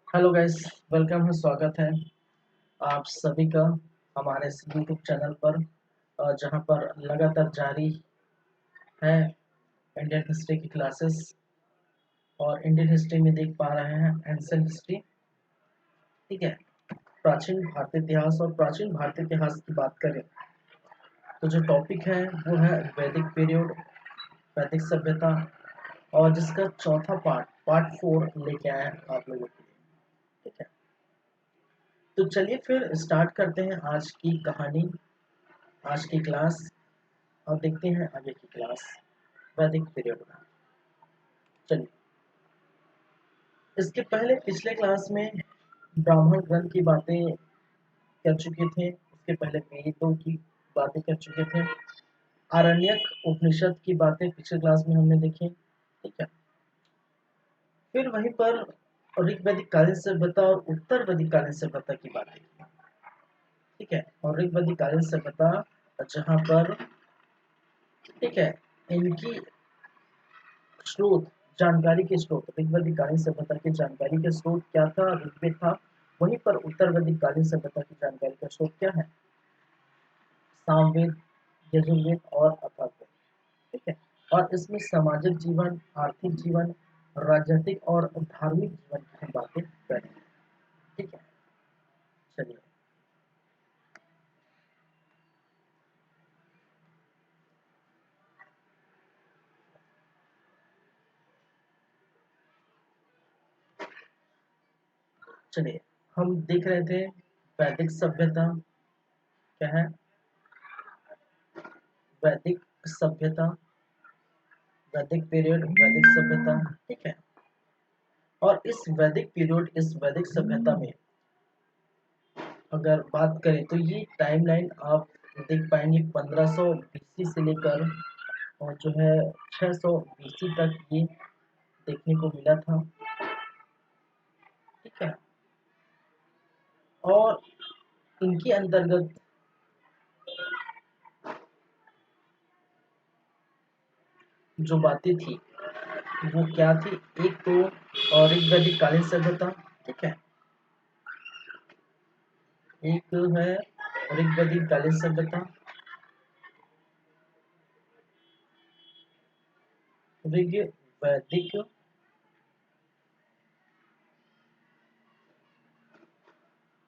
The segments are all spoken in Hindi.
हेलो गाइस, वेलकम है, स्वागत है आप सभी का हमारे इस यूट्यूब चैनल पर जहां पर लगातार जारी है इंडियन हिस्ट्री की क्लासेस। और इंडियन हिस्ट्री में देख पा रहे हैं एंशिएंट हिस्ट्री। ठीक है, प्राचीन भारतीय इतिहास। और प्राचीन भारतीय इतिहास की बात करें तो जो टॉपिक है वो है वैदिक पीरियड, वैदिक सभ्यता। और जिसका चौथा पार्ट 4 लेके आए हैं आप लोगों के लिए। ठीक है, तो चलिए फिर स्टार्ट करते हैं आज की कहानी, आज की क्लास। और देखते हैं आगे की क्लास वैदिक पीरियड में। चलिए, इसके पहले पिछले क्लास में ब्राह्मण ग्रंथ की बातें कर चुके थे, उसके पहले वेदों की बातें कर चुके थे। आरण्यक उपनिषद की बातें पिछले क्लास में हमने देखी। ठीक है, फिर वहीं पर ऋग वैदिक कालीन सभ्यता और उत्तर वैदिक कालीन सभ्यता की बातें की। ठीक है, और ऋग वैदिक कालीन सभ्यता जहाँ पर, ठीक है, इनकी स्रोत, जानकारी के स्रोत, ऋग्वेदिक कालीन सभ्यता की जानकारी के स्रोत क्या था? ऋग्वेद था। वहीं पर उत्तर वैदिक कालीन सभ्यता की जानकारी का स्रोत क्या है? सामवेद, यजुर्वेद और अथर्ववेद। ठीक है, और इसमें सामाजिक जीवन, आर्थिक जीवन, राजनीतिक और धार्मिक जीवन की हम बातें करेंगे। ठीक है, चलिए। चलिए, हम देख रहे थे वैदिक सभ्यता क्या है, वैदिक सभ्यता, वैदिक पीरियड, वैदिक सभ्यता। ठीक है, और इस वैदिक पीरियड, इस वैदिक सभ्यता में अगर बात करें तो ये टाइमलाइन आप देख पाएंगे 1500 बीसी से लेकर और जो है 600 बीसी तक ये देखने को मिला था। ठीक है, और इनके अंतर्गत जो बातें थी वो क्या थी? एक तो और एक वैदिक कालीन सभ्यता। ठीक है, एक है ऋग वैदिक कालीन सभ्यता, ऋग वैदिक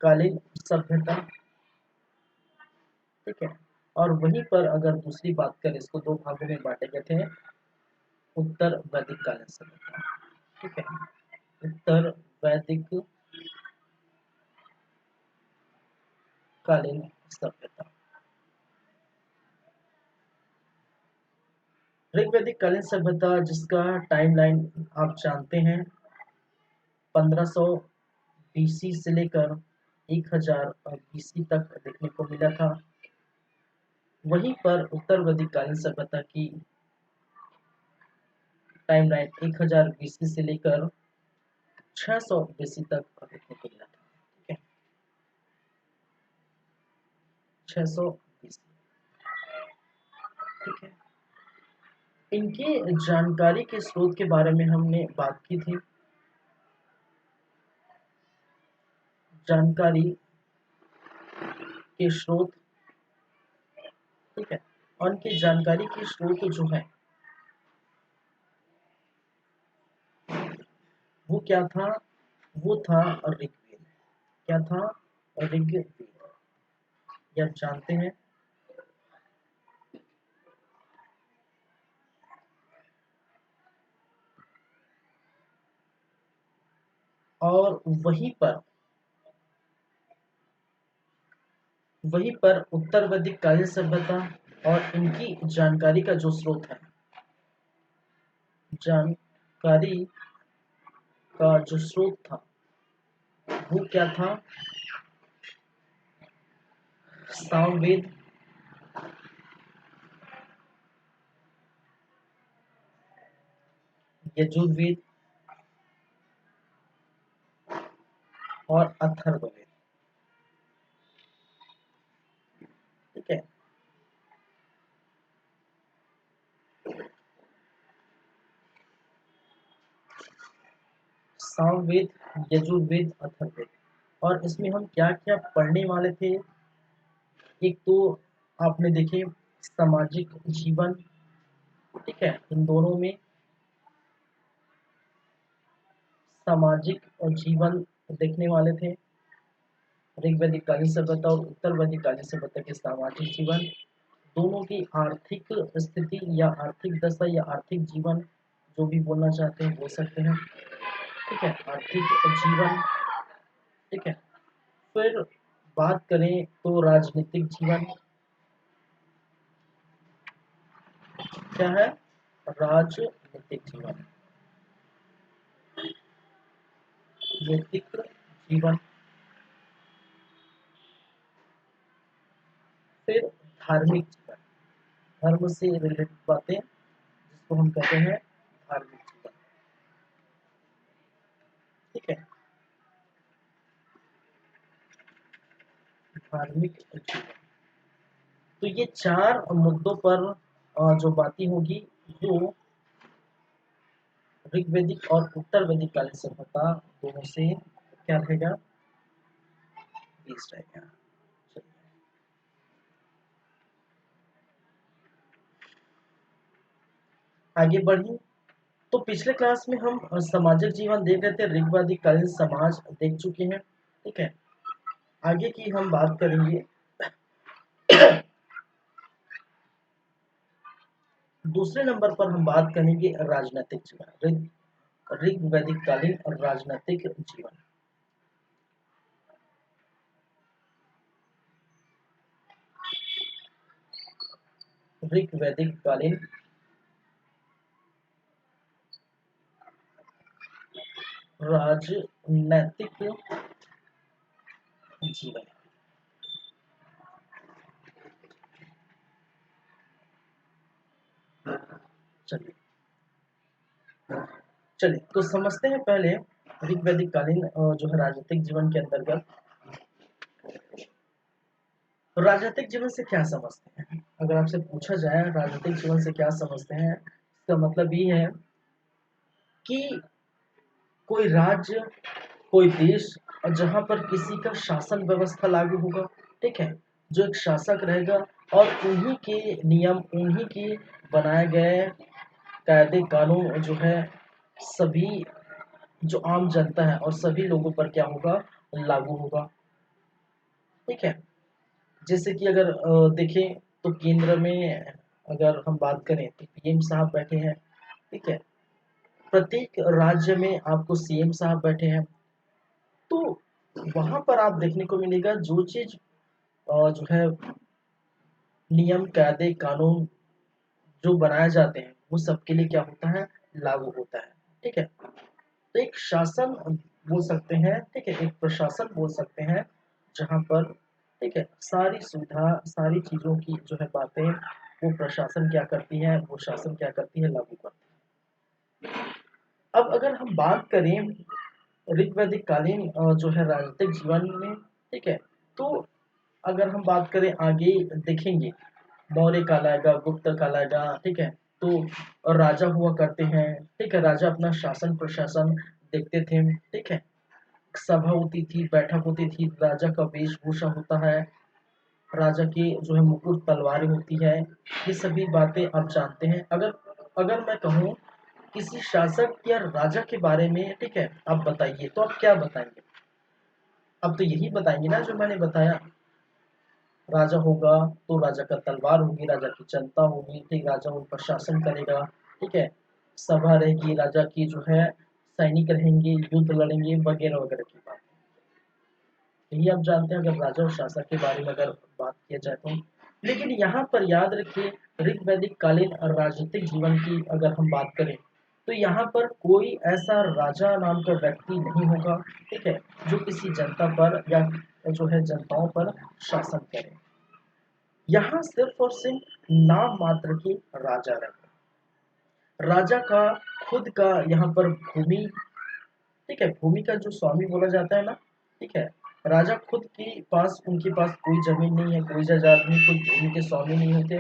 कालीन सभ्यता। ठीक है, और वहीं पर अगर दूसरी बात करें, इसको दो भागों में बांटे गए थे, उत्तर वैदिक कालीन सभ्यता। ठीक है, उत्तर वैदिक कालीन सभ्यता। ऋग्वैदिक कालीन सभ्यता जिसका टाइमलाइन आप जानते हैं 1500 बीसी से लेकर 1000 बीसी तक देखने को मिला था। वहीं पर उत्तर वैदिक कालीन सभ्यता की टाइमलाइन 1000 बीसी से लेकर 600 बीसी तक देखने को मिला था। ठीक है, 600 बीसी। ठीक है, इनके जानकारी के स्रोत के बारे में हमने बात की थी। जानकारी के स्रोत, ठीक है, और इनकी जानकारी के स्रोत जो है वो क्या था? वो था ऋग्वेद। क्या था? ऋग्वेद। ये आप जानते हैं। और वहीं पर उत्तर वैदिक कालीन सभ्यता और इनकी जानकारी का जो स्रोत है, जानकारी का जो स्रोत था वो क्या था? सामवेद, यजुर्वेद और अथर्ववेद। ठीक है, सामवेद, यजुर्वेद, अथर्ववेद। और इसमें हम क्या क्या पढ़ने वाले थे? एक तो आपने देखे सामाजिक जीवन, ठीक है, इन दोनों में सामाजिक और जीवन देखने वाले थे। ऋग्वैदिक कालीन सभ्यता और उत्तर वैदिक कालीन सभ्यता के सामाजिक जीवन, दोनों की आर्थिक स्थिति या आर्थिक दशा या आर्थिक जीवन, जो भी बोलना चाहते हैं बोल सकते हैं, ठीक है, आर्थिक जीवन, ठीक है। फिर बात करें तो राजनीतिक जीवन क्या है? राजनीतिक जीवन, नैतिक जीवन। फिर धार्मिक जीवन, धर्म से रिलेटेड बातें जिसको हम कहते हैं धार्मिक जीवन, ठीक है, धार्मिक जीवन। तो ये चार मुद्दों पर जो बातें होगी वो ऋग्वैदिक और उत्तर वैदिक कालीन सभ्यता दोनों से क्या रहेगा? बेस्ड रहेगा। आगे बढ़ी। तो पिछले क्लास में हम सामाजिक जीवन देख रहे थे, ऋग्वैदिक कालीन समाज देख चुके हैं, ठीक है। आगे की हम बात करेंगे दूसरे नंबर पर हम बात करेंगे राजनीतिक जीवन, ऋग्वैदिक कालीन और राजनीतिक जीवन। ऋग्वैदिक कालीन राजनैतिक जीवन। चलिए चलिए तो समझते हैं पहले ऋग्वैदिक कालीन जो है राजनीतिक जीवन के अंतर्गत। तो राजनीतिक जीवन से क्या समझते हैं? अगर आपसे पूछा जाए राजनीतिक जीवन से क्या समझते हैं, इसका मतलब ये है कि कोई राज्य, कोई देश, और जहां पर किसी का शासन व्यवस्था लागू होगा, ठीक है, जो एक शासक रहेगा और उन्हीं के नियम, उन्हीं के बनाए गए कायदे कानून जो है सभी जो आम जनता है और सभी लोगों पर क्या होगा? लागू होगा, ठीक है। जैसे कि अगर देखें तो केंद्र में अगर हम बात करें तो पीएम साहब बैठे हैं, ठीक है। प्रत्येक राज्य में आपको सीएम साहब बैठे हैं। तो वहां पर आप देखने को मिलेगा जो चीज जो है नियम, कायदे, कानून जो बनाए जाते हैं वो सबके लिए क्या होता है? लागू होता है, ठीक है। तो एक शासन बोल सकते हैं, ठीक है, एक प्रशासन बोल सकते हैं, जहां पर, ठीक है, सारी सुविधा, सारी चीजों की जो है बातें वो प्रशासन क्या करती है, वो शासन क्या करती है? लागू करती है। अब अगर हम बात करें ऋग्वैदिक कालीन जो है राजनीतिक जीवन में, ठीक है, तो अगर हम बात करें आगे देखेंगे मौर्य काल आएगा, गुप्त काल आएगा, ठीक है। तो और राजा हुआ करते हैं, ठीक है, राजा अपना शासन प्रशासन देखते थे, ठीक है। सभा होती थी, बैठक होती थी, राजा का वेशभूषा होता है, राजा की जो है मुकुट, तलवारें होती है, ये सभी बातें आप जानते हैं। अगर अगर मैं कहूँ किसी शासक या राजा के बारे में, ठीक है, आप बताइए, तो आप क्या बताएंगे? अब तो यही बताएंगे ना जो मैंने बताया। राजा होगा तो राजा का तलवार होगी, राजा की जनता होगी, ठीक, राजा उन पर शासन करेगा, ठीक है। सभा रहेगी, राजा की जो है सैनिक रहेंगे, युद्ध लड़ेंगे, वगैरह वगैरह की बात। यही आप जानते हैं अगर राजा और शासक के बारे में अगर बात किया जाए तो। लेकिन यहाँ पर याद रखिए ऋग्वैदिक कालीन और राजनीतिक जीवन की अगर हम बात करें तो यहाँ पर कोई ऐसा राजा नाम का व्यक्ति नहीं होगा, ठीक है, जो किसी जनता पर या जो है जनताओं पर शासन करे। यहाँ सिर्फ और सिर्फ नाम मात्र के राजा रहते हैं। राजा का खुद का यहाँ पर भूमि, ठीक है, भूमि का जो स्वामी बोला जाता है ना, ठीक है, राजा खुद के पास, उनके पास कोई जमीन नहीं है, कोई जायदाद नहीं, कोई भूमि के स्वामी नहीं होते,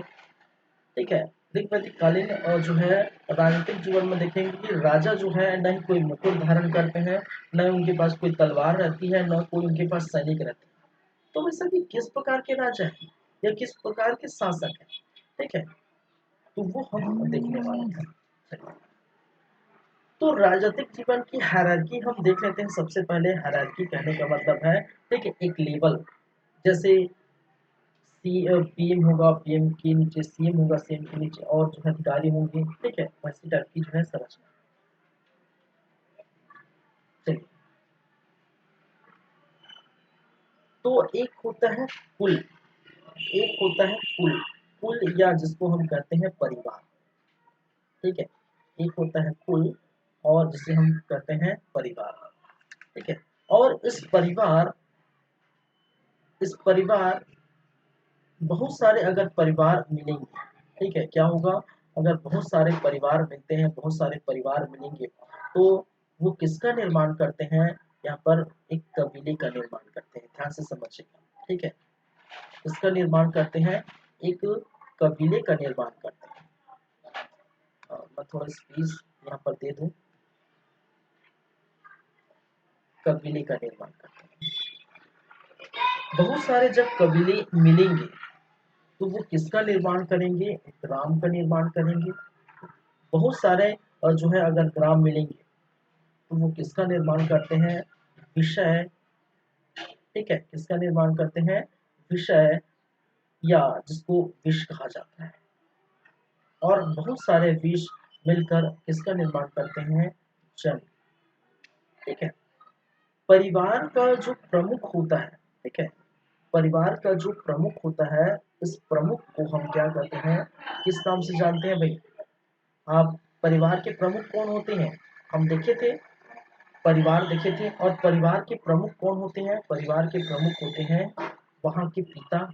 ठीक है। देख वैदिक कालीन और जो है राजनीतिक जीवन में देखेंगे कि राजा जो है न ही कोई मुकुट धारण करते हैं, न उनके पास कोई तलवार रहती है, न कोई उनके पास सैनिक रहते हैं। तो वैसे भी किस प्रकार के राजा है या किस प्रकार के शासक है, ठीक है, तो वो हम देखने वाले हैं। तो राजनीतिक जीवन की हायरार्की हम देख लेते हैं। सबसे पहले हायरार्की कहने का मतलब है, ठीक है, एक लेवल, जैसे पीएम होगा, पीएम के नीचे सीएम होगा, सीएम के नीचे और जो है अधिकारी होंगे, ठीक है, वैसी टाइप की जो है संरचना। चलिए, तो एक होता है कुल, एक होता है कुल, कुल या जिसको हम कहते हैं परिवार, ठीक है, एक होता है कुल और जिसे हम कहते हैं परिवार, ठीक है। और इस परिवार बहुत सारे अगर परिवार मिलेंगे, ठीक है, क्या होगा, अगर बहुत सारे परिवार मिलते हैं, बहुत सारे परिवार मिलेंगे, तो वो किसका निर्माण करते हैं, यहाँ पर एक कबीले का निर्माण करते हैं, ध्यान से समझिएगा, ठीक है, इसका निर्माण करते हैं, एक कबीले का निर्माण करते हैं। मैं थोड़ा स्पेस यहाँ पर दे दूं, कबीले का निर्माण करते हैं। बहुत सारे जब कबीले मिलेंगे तो वो किसका निर्माण करेंगे, ग्राम का निर्माण करेंगे। बहुत सारे जो है अगर ग्राम मिलेंगे तो वो किसका निर्माण करते हैं, विषय, ठीक है, किसका निर्माण करते हैं, विषय, या जिसको विष कहा जाता है। और बहुत सारे विष मिलकर किसका निर्माण करते हैं, जन, ठीक है। परिवार का जो प्रमुख होता है, ठीक है, परिवार का जो प्रमुख होता है, इस प्रमुख को हम क्या कहते हैं, किस नाम से जानते हैं भाई, आप परिवार के प्रमुख कौन होते हैं, हम देखे थे, परिवार देखे थे। और परिवार के प्रमुख कौन होते हैं, परिवार के प्रमुख होते हैं वहाँ के पिता,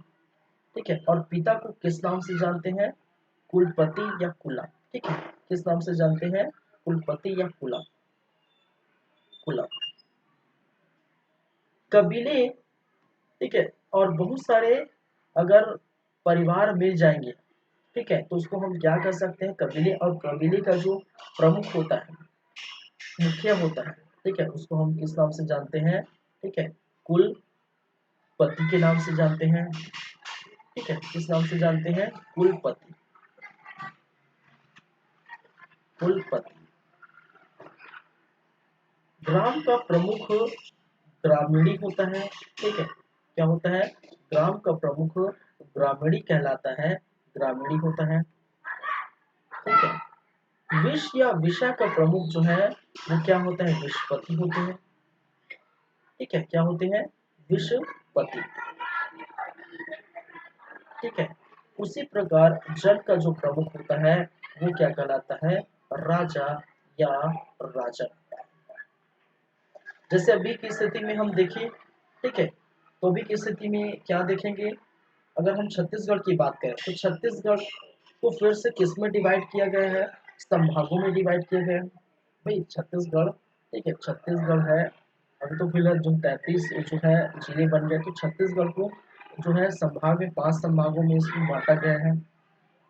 ठीक है, और पिता को किस नाम से जानते हैं, कुलपति या कुला, ठीक है, किस नाम से जानते हैं, कुलपति या कुला, कुला, कबीले, ठीक है। और बहुत सारे अगर परिवार मिल जाएंगे, ठीक है, तो उसको हम क्या कर सकते हैं, कबीले, और कबीले का जो प्रमुख होता है, मुखिया होता है, ठीक है, उसको हम किस नाम से जानते हैं, ठीक है, कुल पति के नाम से जानते हैं, ठीक है, किस नाम से जानते हैं, कुलपति, कुलपति। ग्राम का प्रमुख ग्रामीणी होता है, ठीक है, क्या होता है, ग्राम का प्रमुख ग्रामीणी कहलाता है, ग्रामीणी होता है, ठीक है। विष या विषय का प्रमुख जो है वो क्या होता है, विषपति होते हैं, ठीक है, क्या होते हैं, विषपति, ठीक है। उसी प्रकार जल का जो प्रमुख होता है वो क्या कहलाता है, राजा या राजा। जैसे अभी की स्थिति में हम देखें, ठीक है, तो अभी की स्थिति में क्या देखेंगे, अगर हम छत्तीसगढ़ की बात करें तो छत्तीसगढ़ को फिर से किस में डिवाइड किया गया है, संभागों में डिवाइड किया गया है भाई, छत्तीसगढ़, ठीक है, छत्तीसगढ़ है, अभी तो फिलहाल जो 33 जो है जिले बन गए, तो छत्तीसगढ़ को जो है संभाग में 5 संभागों में इसमें बांटा गया है,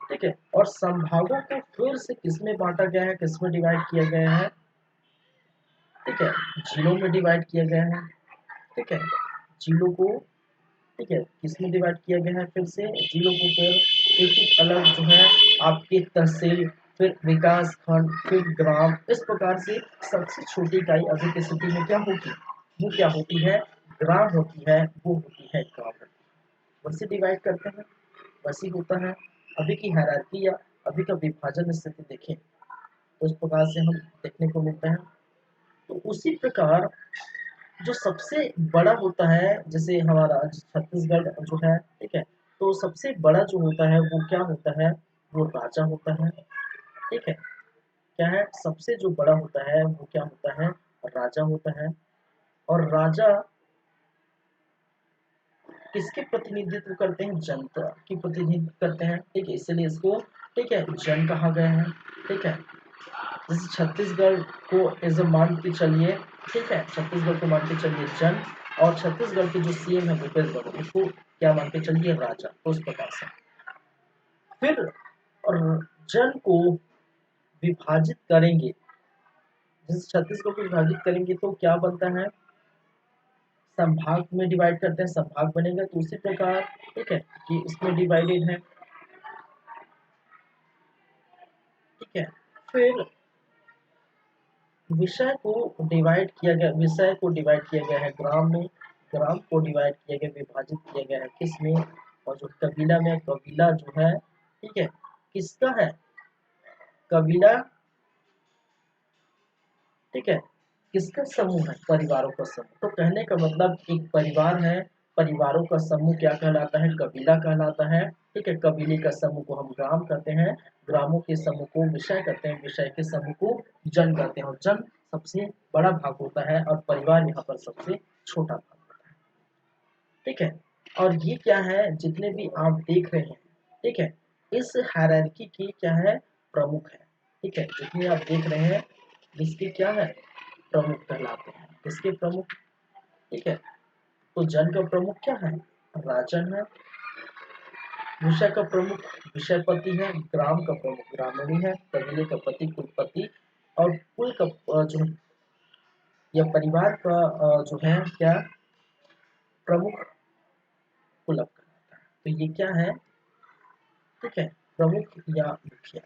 ठीक है। और संभागों को फिर से किसमें बांटा गया है, किसमें डिवाइड किया गया है, ठीक है, जिलों में डिवाइड किया गया है, ठीक है, जिलों को, ठीक है, किसमें डिवाइड किया गया है, फिर से जिलों को, फिर एक एक अलग जो है आपकी तहसील, फिर विकास खंड, फिर ग्राम, इस प्रकार से सबसे छोटी इकाई अभी की स्थिति में क्या होगी, वो क्या होती है, ग्राम होती है, वो होती है गांव, वैसे डिवाइड करते हैं, वैसे होता है। अभी की हायरार्की या अभी का विभाजन स्थिति देखें तो इस प्रकार से हम देखने को मिलता है। तो उसी प्रकार जो सबसे बड़ा होता है, जैसे हमारा छत्तीसगढ़ जो है, ठीक है, तो सबसे बड़ा जो होता है वो क्या होता है, वो राजा होता है, ठीक है, क्या है, सबसे जो बड़ा होता है वो क्या होता है, राजा होता है। और राजा किसके प्रतिनिधित्व करते हैं, जनता की प्रतिनिधित्व करते हैं, ठीक है, इसलिए इसको, ठीक है, जन कहा गया है, ठीक है। जैसे छत्तीसगढ़ को एज मान के चलिए, ठीक है, छत्तीसगढ़ को मान के चलिए जन, और छत्तीसगढ़ के जो सीएम है भूपेश बघेल, उसको क्या मान के चलिए, राजा, तो उस प्रकार से। फिर और जन को विभाजित करेंगे, जिस 36 को विभाजित करेंगे तो क्या बनता है, संभाग में डिवाइड करते हैं, संभाग बनेगा। तो उसी प्रकार ठीक है कि इसमें डिवाइडेड है, ठीक है। फिर विषय को डिवाइड किया गया, विषय को डिवाइड किया गया है ग्राम में, ग्राम को डिवाइड किया गया, विभाजित किया गया है किसमें, और जो कबीला में, कबीला जो है ठीक है किसका है, कबीला ठीक है किसका समूह है, परिवारों का समूह। तो कहने का मतलब एक परिवार है, परिवारों का समूह क्या कहलाता है, कबीला कहलाता है, ठीक है। कबीले का समूह को हम ग्राम कहते हैं, ग्रामों के समूह को विषय कहते हैं, विषय के समूह को जन कहते हैं, और जन सबसे बड़ा भाग होता है और परिवार यहाँ पर सबसे छोटा भाग होता है, ठीक है। और ये क्या है, जितने भी आप देख रहे हैं ठीक है, इस हायरार्की की क्या है, प्रमुख है, ठीक है। जितने आप देख रहे हैं इसके क्या है, प्रमुख कहलाते हैं, किसके प्रमुख, ठीक है। तो जन का प्रमुख क्या है, राजन है, विषय का प्रमुख विषयपति है, ग्राम का प्रमुख ग्रामीणी है, कबीले का पति कुलपति, और कुल का जो या परिवार का जो है क्या, प्रमुख कुलक कहलाता है। तो ये क्या है, ठीक है, प्रमुख या मुखिया,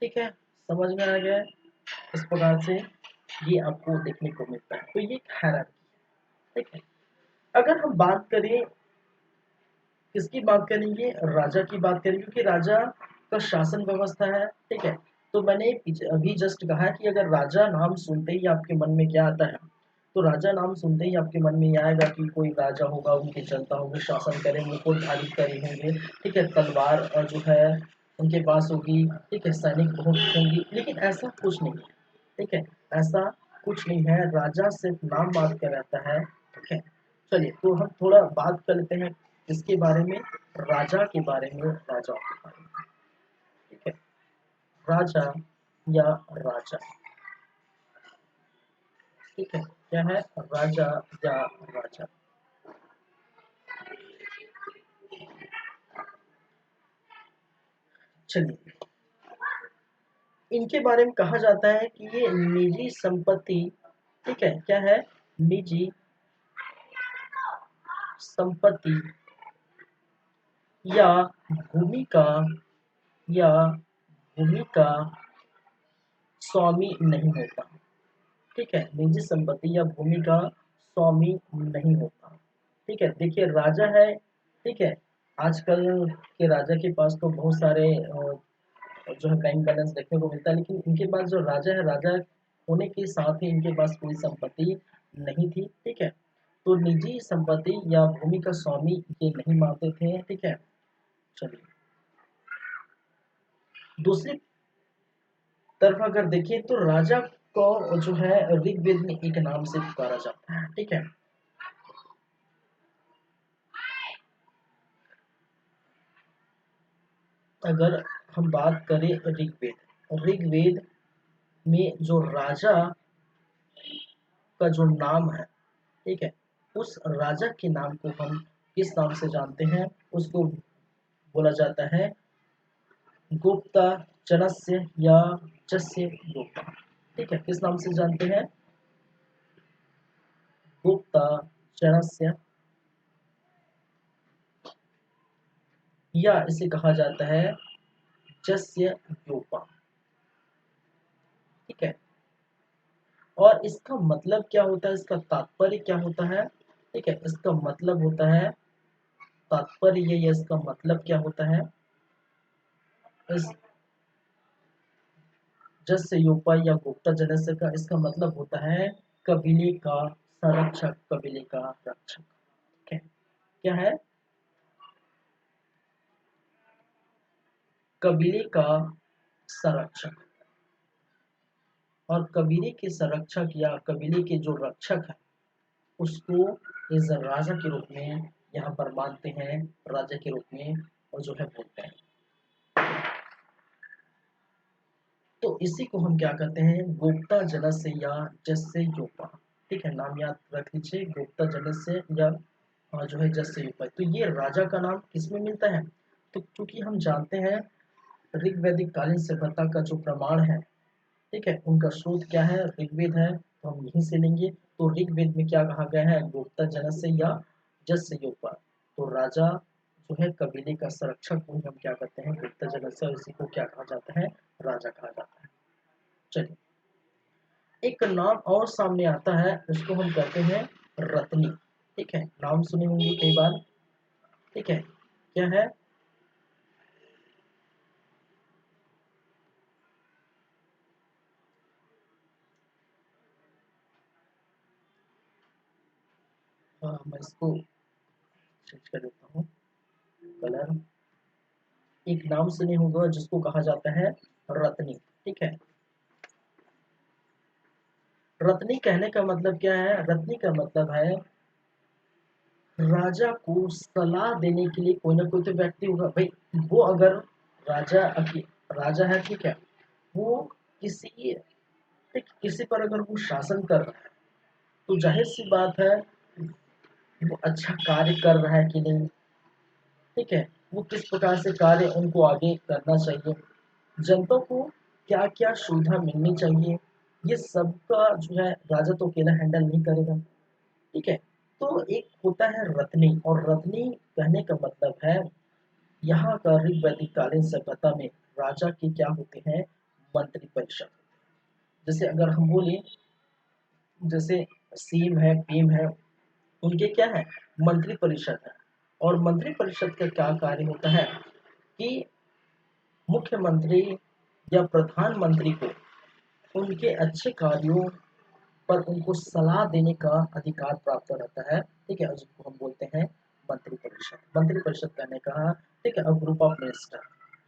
ठीक है। समझ में आ गया है? इस प्रकार से ये आपको देखने को मिलता है। तो ये हायरार्की है, ठीक है। अगर हम बात करें, किसकी बात करेंगे, राजा की बात करेंगे, क्योंकि राजा का शासन व्यवस्था है, ठीक है। तो मैंने अभी जस्ट कहा कि अगर राजा नाम सुनते ही आपके मन में क्या आता है, तो राजा नाम सुनते ही आपके मन में ये आएगा कि कोई राजा होगा, उनकी जनता होगी, शासन करेंगे, कोई अधिकारी होंगे, ठीक है, तलवार जो है उनके पास होगी, ठीक है, सैनिक होंगी, लेकिन ऐसा कुछ नहीं है, ठीक है। ऐसा कुछ नहीं है, राजा सिर्फ नाम बात का रहता है, ठीक है। चलिए तो हम थोड़ा बात कर लेते हैं किसके बारे में, राजा के बारे में, राजा के बारे में, ठीक है। राजा या राजा, ठीक है, क्या है, राजा या राजा। चलिए, इनके बारे में कहा जाता है कि ये निजी संपत्ति, ठीक है, क्या है, निजी संपत्ति या भूमि का, या भूमि का स्वामी नहीं होता, ठीक है। निजी संपत्ति या भूमि का स्वामी नहीं होता, ठीक है। देखिए राजा है, ठीक है, आजकल के राजा के पास तो बहुत सारे जो है बैंक बैलेंस देखने को मिलता है, लेकिन इनके पास जो राजा है, राजा होने के साथ ही इनके पास कोई संपत्ति नहीं थी, ठीक है। तो निजी संपत्ति या भूमि का स्वामी ये नहीं मानते थे, ठीक है। चलिए, दूसरी तरफ अगर देखें तो राजा को जो है ऋग्वेद में एक नाम से पुकारा जाता है, ठीक है। अगर हम बात करें ऋग्वेद, ऋग्वेद में जो राजा का जो नाम है, ठीक है, उस राजा के नाम को हम किस नाम से जानते हैं, उसको बोला जाता है गुप्ता जनस्य या जस्य गुप्ता, ठीक है। किस नाम से जानते हैं, गुप्ता जनस्य, या इसे कहा जाता है जस्य योपा, ठीक है। और इसका मतलब क्या होता है, इसका तात्पर्य क्या होता है, ठीक है। इसका मतलब होता है, तात्पर्य या इसका मतलब क्या होता है, इस जस्य योपा या गुप्ता जनस्य का इसका मतलब होता है कबीले का संरक्षक, कबीले का रक्षक, ठीक है। क्या है, कबीले का संरक्षक। और कबीले के संरक्षक या कबीले के जो रक्षक है उसको इस राजा के रूप में यहाँ पर मानते हैं, राजा के रूप में, और जो है बोलते हैं। तो इसी को हम क्या कहते हैं, गुप्ता जनस्य या जस्य योपा, ठीक है, नाम याद रख लीजिए, गुप्ता जल से या जो है जस से युक्त। तो ये राजा का नाम किसमें मिलता है? तो क्योंकि हम जानते हैं ऋग्वैदिक कालीन सभ्यता का जो प्रमाण है, ठीक है, उनका स्रोत क्या है? ऋग्वेद है, तो हम यहीं से लेंगे। तो ऋग्वेद में क्या कहा गया है? गुप्ता जनस्य या जस्य योगपात। तो राजा जो है कबीले का संरक्षक, उन्हें हम क्या कहते हैं? गुप्ता जनस्य, और इसी को क्या कहा जाता है? राजा कहा जाता है। चलिए, एक नाम और सामने आता है, उसको हम कहते हैं रत्नी। ठीक है, नाम सुने होंगे कई बार। ठीक है, क्या है? मैं इसको चेंज कर देता हूँ कलर। एक नाम सुने होगा जिसको कहा जाता है रत्नी। ठीक है, रत्नी कहने का मतलब क्या है? रत्नी का मतलब है राजा को सलाह देने के लिए कोई ना कोई तो व्यक्ति होगा भाई। वो अगर राजा राजा है, ठीक है, वो किसी किसी पर अगर वो शासन कर रहा है, तो जाहिर सी बात है वो अच्छा कार्य कर रहा है कि नहीं। ठीक है, वो किस प्रकार से कार्य उनको आगे करना चाहिए, जनता को क्या क्या सुविधा मिलनी चाहिए, ये सब का जो है राजा तो अकेला हैंडल नहीं करेगा। ठीक है, तो एक होता है रत्नी, और रत्नी कहने का मतलब है यहाँ का ऋग्वैदिक कालीन सभ्यता में राजा के क्या होते हैं? मंत्री परिषद। जैसे अगर हम बोले, जैसे सीएम है, पीएम है, उनके क्या है? मंत्री परिषद है। और मंत्री परिषद का क्या कार्य होता है कि मुख्यमंत्री या प्रधानमंत्री को उनके अच्छे कार्यों पर उनको सलाह देने का अधिकार प्राप्त रहता है। ठीक है, और जिनको हम बोलते हैं मंत्री परिषद। मंत्री परिषद कहने का, ठीक है, ग्रुप ऑफ मिनिस्टर।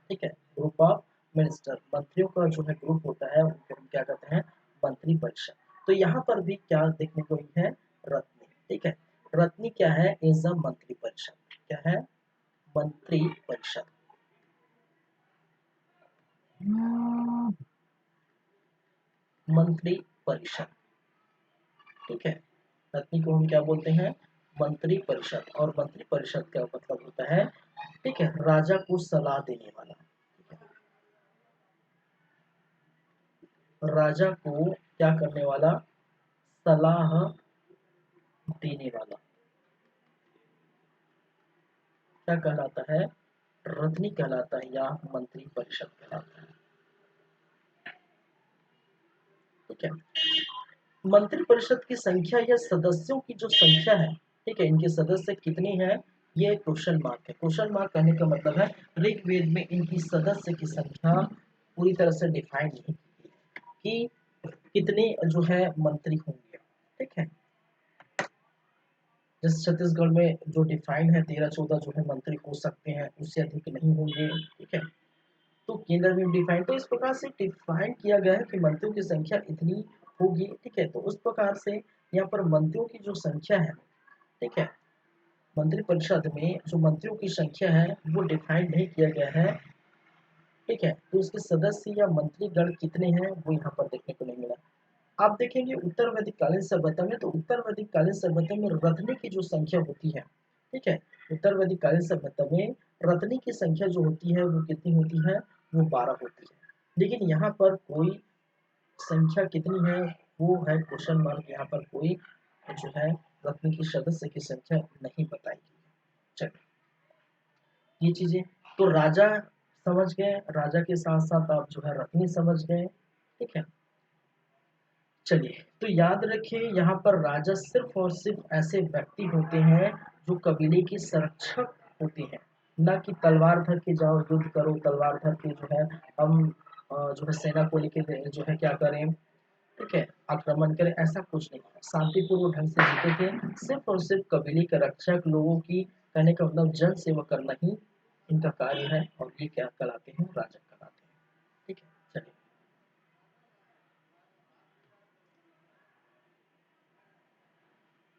ठीक है, ग्रुप ऑफ मिनिस्टर, मंत्रियों का जो है ग्रुप होता है, उनको हम क्या कहते हैं? मंत्री परिषद। तो यहाँ पर भी क्या देखने को है? रत्नी। ठीक है, रत्नी क्या है? इज अ मंत्री परिषद। क्या है? मंत्री परिषद। मंत्री परिषद। ठीक है, रत्नी को हम क्या बोलते हैं? मंत्री परिषद। और मंत्री परिषद का मतलब होता है, ठीक है, राजा को सलाह देने वाला। ठीक है, राजा को क्या करने वाला? सलाह देने वाला। क्या कहलाता है? रत्नी कहलाता है या मंत्री परिषद कहलाता है। ठीक है, मंत्री परिषद की संख्या या सदस्यों की जो संख्या है, ठीक है, इनके सदस्य कितने हैं? ये क्वेश्चन मार्क है। क्वेश्चन मार्क कहने का मतलब है ऋग्वेद में इनकी सदस्य की संख्या पूरी तरह से डिफाइन नहीं की कि कितने जो है मंत्री होंगे। ठीक है, जैसे छत्तीसगढ़ में जो डिफाइन है 13-14 जो है मंत्री हो सकते हैं, उससे अधिक नहीं होंगे। ठीक है, तो केंद्र में डिफाइन, तो इस प्रकार से डिफाइन किया गया है कि मंत्रियों की संख्या इतनी होगी। ठीक है, तो उस प्रकार से यहाँ पर मंत्रियों की जो संख्या है, ठीक है, मंत्री परिषद में जो मंत्रियों की संख्या है वो डिफाइन नहीं किया गया है। ठीक है, तो उसके सदस्य या मंत्रीगण कितने हैं वो यहाँ पर देखने को नहीं मिला। आप देखेंगे उत्तर वैदिक कालीन सभ्यता में, तो उत्तर वैदिक कालीन सभ्यता में रत्नी की जो संख्या होती है, ठीक है, उत्तर वैदिक कालीन सभ्यता में रत्नी की संख्या जो होती है वो कितनी होती है? वो 12 होती है। लेकिन यहाँ पर कोई संख्या कितनी है वो है क्वेश्चन मार्क। यहाँ पर कोई जो है रत्नी की सदस्य की संख्या नहीं बताई गई है। चलिए, ये चीजें तो राजा समझ गए, राजा के साथ साथ आप जो है रत्नी समझ गए। ठीक है, चलिए, तो याद रखिए यहाँ पर राजा सिर्फ और सिर्फ ऐसे व्यक्ति होते हैं जो कबीले के संरक्षक होते हैं, ना कि तलवार धर के जाओ युद्ध करो, तलवार धर के जो है हम जो है सेना को लेके जो है क्या करें? ठीक है, आक्रमण करें, ऐसा कुछ नहीं है। शांतिपूर्व ढंग से जीते थे, सिर्फ और सिर्फ कबीले के रक्षक लोगों की, कहने का मतलब जन सेवा करना ही इनका कार्य है, और ये क्या कहलाते हैं? राजा कहलाते हैं। ठीक है, चलिए,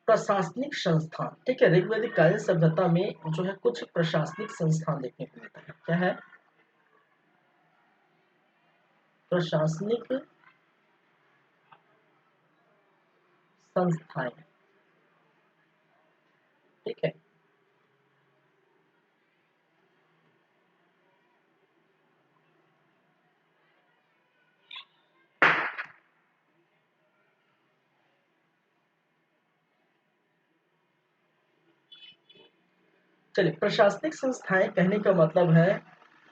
प्रशासनिक संस्थान। ठीक है, ऋग्वैदिक कालीन सभ्यता में जो है कुछ प्रशासनिक संस्थान देखने को मिलता है। क्या है? प्रशासनिक संस्थाएं, ठीक है। चलिए, प्रशासनिक संस्थाएं कहने का मतलब है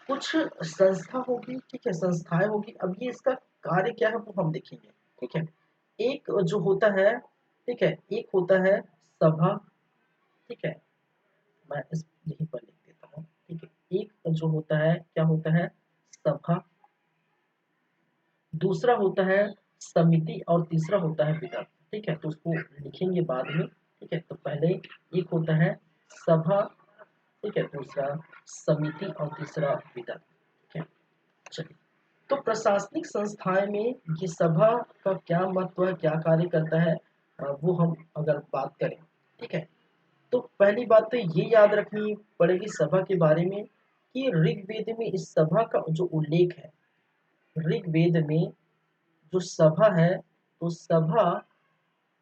कुछ संस्था होगी, ठीक है, संस्थाएं होगी। अब ये इसका कार्य क्या है वो हम देखेंगे, ठीक है। एक जो होता है, ठीक है, एक होता है सभा, ठीक है, मैं इस यहीं पर लिख देता हूँ, ठीक है। एक जो होता है क्या होता है, सभा, दूसरा होता है समिति और तीसरा होता है विधान, ठीक है। तो उसको लिखेंगे बाद में, ठीक है। तो पहले एक होता है सभा, ठीक है, दूसरा समिति और तीसरा विधान, ठीक है। चलिए, तो प्रशासनिक संस्थाएं में ये सभा का क्या महत्व है, क्या कार्य करता है, वो हम अगर बात करें, ठीक है। तो पहली बात तो ये याद रखनी पड़ेगी सभा के बारे में कि ऋग्वेद में इस सभा का जो उल्लेख है, ऋग्वेद में जो सभा है तो सभा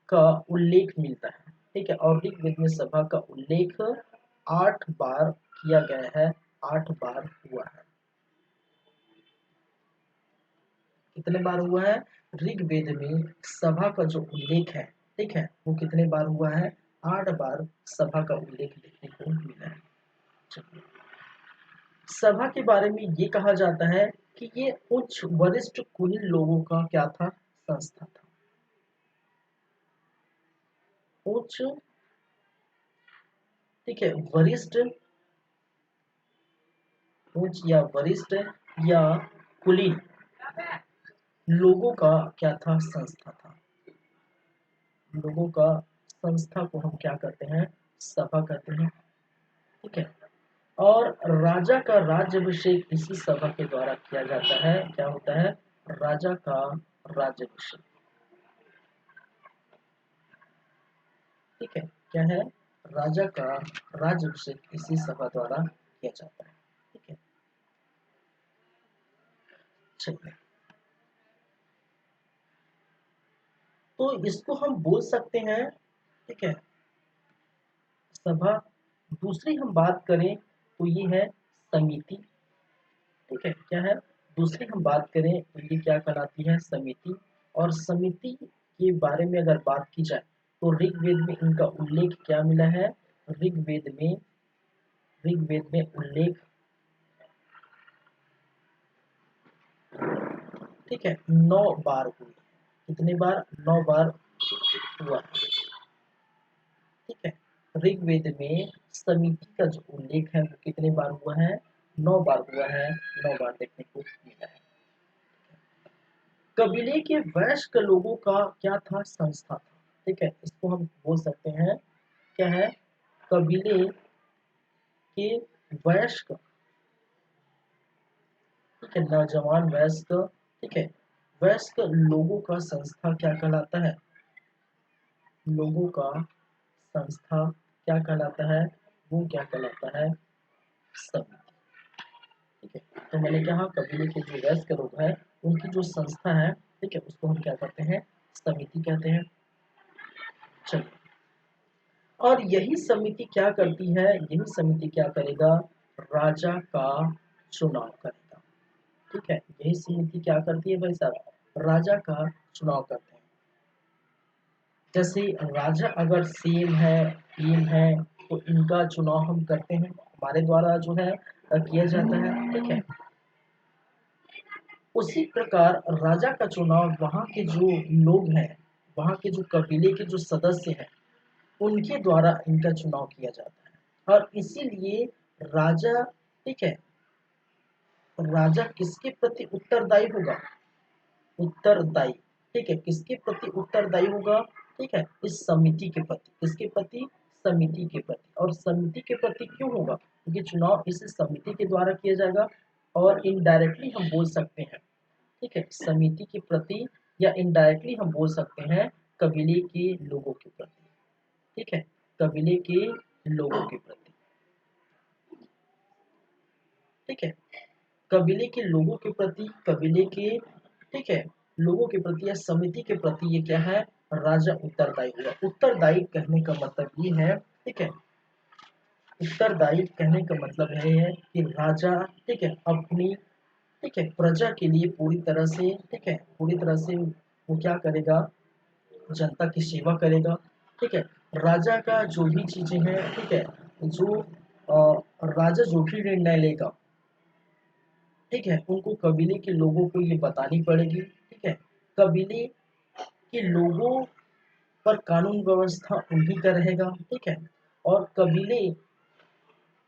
का उल्लेख मिलता है, ठीक है। और ऋग्वेद में सभा का उल्लेख 8 बार किया गया है, 8 बार हुआ है। कितने बार हुआ है, ऋग्वेद में सभा का जो उल्लेख है, ठीक है, वो कितने बार हुआ है, 8 बार सभा का उल्लेख देखने को मिला है। चलिए, सभा के बारे में ये कहा जाता है कि ये उच्च वरिष्ठ कुलीन लोगों का क्या था, संस्था था। उच्च, ठीक है, वरिष्ठ, उच्च या वरिष्ठ या कुलीन लोगों का क्या था, संस्था था। लोगों का संस्था को हम क्या कहते हैं, सभा कहते हैं, ठीक है। और राजा का राज्याभिषेक इसी सभा के द्वारा किया जाता है। क्या होता है, राजा का राज्याभिषेक, ठीक है, क्या है, राजा का राज्याभिषेक इसी सभा द्वारा किया जाता है, ठीक है। चलिए, तो इसको हम बोल सकते हैं, ठीक है, सभा। दूसरी हम बात करें तो ये है समिति, ठीक है, क्या है, दूसरी हम बात करें तो ये क्या कहलाती है, समिति। और समिति के बारे में अगर बात की जाए तो ऋग्वेद में इनका उल्लेख क्या मिला है, ऋग्वेद में, ऋग्वेद में उल्लेख, ठीक है, 9 बार हुई। कितने बार, 9 बार हुआ, ठीक है। ऋग्वेद में समिति का जो उल्लेख है वो कितने बार हुआ है, 9 बार हुआ है, 9 बार देखने को मिला है। कबीले के वयस्क लोगों का क्या था, संस्था था, ठीक है। इसको हम बोल सकते हैं, क्या है, कबीले के वयस्क, ठीक है, नौजवान वयस्क, ठीक है, वयस्क लोगों का संस्था क्या कहलाता है, लोगों का संस्था क्या कहलाता है, वो क्या कहलाता है, समिति, ठीक है। तो मैंने कहा कबीले के जो वयस्क लोग हैं उनकी जो संस्था है, ठीक है, उसको हम क्या कहते हैं, समिति कहते हैं। चलिए, और यही समिति क्या करती है, यही समिति क्या करेगा, राजा का चुनाव करेगा, ठीक है। यही समिति क्या करती है भाई साहब, राजा का चुनाव करते हैं। जैसे राजा अगर सीएम है, पीएम है, तो इनका चुनाव हम करते हैं, हमारे द्वारा जो है किया जाता है, ठीक है। उसी प्रकार राजा का चुनाव वहाँ के जो लोग हैं, वहाँ के जो कबीले के जो सदस्य हैं, उनके द्वारा इनका चुनाव किया जाता है। और इसीलिए राजा, ठीक है, राजा किसके प्रति उत्तरदायी होगा, उत्तरदायी, ठीक है, किसके प्रति उत्तरदायी होगा, ठीक है, इस समिति के प्रति, किसके प्रति, समिति के प्रति। और समिति के प्रति क्यों होगा, क्योंकि चुनाव इस समिति के द्वारा किया जाएगा। और इनडायरेक्टली हम बोल सकते हैं, ठीक है, समिति के प्रति, या इनडायरेक्टली हम बोल सकते हैं कबीले के लोगों के प्रति, ठीक है, कबीले के लोगों के प्रति, ठीक है, कबीले के लोगों के प्रति, कबीले के, ठीक है, लोगों के प्रति या समिति के प्रति ये क्या है, राजा उत्तरदायी हुआ। उत्तरदायी कहने का मतलब ये है, ठीक है, उत्तरदायी कहने का मतलब है कि राजा, ठीक है, अपनी, ठीक है, प्रजा के लिए पूरी तरह से, ठीक है, पूरी तरह से वो क्या करेगा, जनता की सेवा करेगा, ठीक है। राजा का जो भी चीजें हैं, ठीक है, जो राजा जो भी निर्णय लेगा, ठीक है, उनको कबीले के लोगों को ये बतानी पड़ेगी, ठीक है। कबीले के लोगों पर कानून व्यवस्था उन्हीं का रहेगा, ठीक है। और कबीले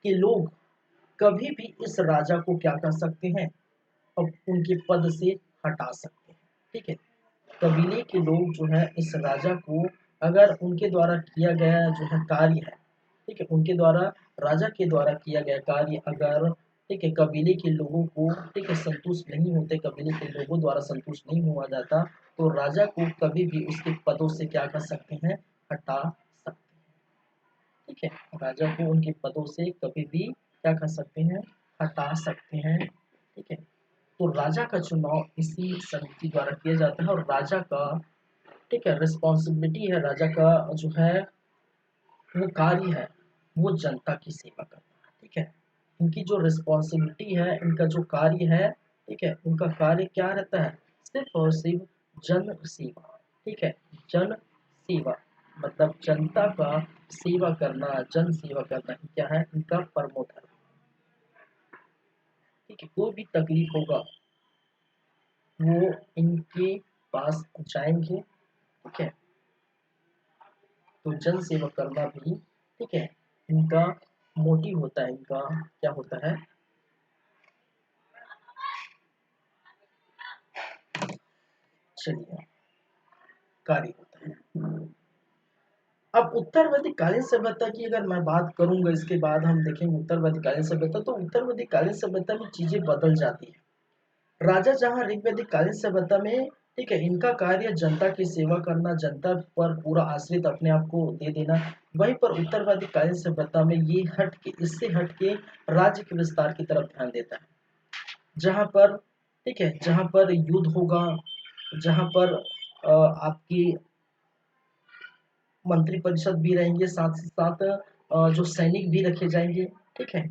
के लोग कभी भी इस राजा को क्या कर सकते हैं, अब उनके पद से हटा सकते हैं, ठीक है। कबीले के लोग जो है इस राजा को, अगर उनके द्वारा किया गया जो है कार्य है, ठीक है, उनके द्वारा, राजा के द्वारा किया गया कार्य अगर, ठीक है, कबीले के लोगों को, ठीक है, संतुष्ट नहीं होते, कबीले के लोगों द्वारा संतुष्ट नहीं हुआ जाता, तो राजा को कभी भी उसके पदों से क्या कर सकते हैं, हटा सकते हैं, ठीक है। राजा को उनके पदों से कभी भी क्या कर सकते हैं, हटा सकते हैं, ठीक है। तो राजा का चुनाव इसी समिति द्वारा किया जाता है, और राजा का, ठीक है, रिस्पॉन्सिबिलिटी है, राजा का जो है वो कार्य है, वो जनता की सेवा करना है, ठीक है। इनकी जो रिस्पॉन्सिबिलिटी है, इनका जो कार्य है, ठीक है, उनका कार्य क्या रहता है, सिर्फ और सिर्फ जन सेवा, ठीक है। जन सेवा मतलब जनता का सेवा करना, जन सेवा करना ही क्या है, इनका परमो धर्म, ठीक है। कोई भी तकलीफ होगा वो इनके पास जाएंगे, ठीक है। तो जन सेवा करना भी, ठीक है, इनका मोटिव होता है, इनका क्या होता है, चलिए, कार्य होता है। अब उत्तरवर्ती कालीन सभ्यता की अगर मैं बात करूंगा, इसके बाद हम देखेंगे उत्तरवर्ती कालीन सभ्यता, तो उत्तरवर्ती कालीन सभ्यता में चीजें बदल जाती है। राजा जहाँ ऋग्वैदिक कालीन सभ्यता में, ठीक है, इनका कार्य जनता की सेवा करना, जनता पर पूरा आश्रित अपने आप को दे देना, वहीं पर उत्तरवादी कालीन सभ्यता में ये हट के, इससे हट के राज्य के विस्तार की तरफ ध्यान देता है, जहाँ पर, ठीक है, जहाँ पर युद्ध होगा, जहाँ पर आपकी मंत्री परिषद भी रहेंगे, साथ ही साथ जो सैनिक भी रखे जाएंगे, ठीक है,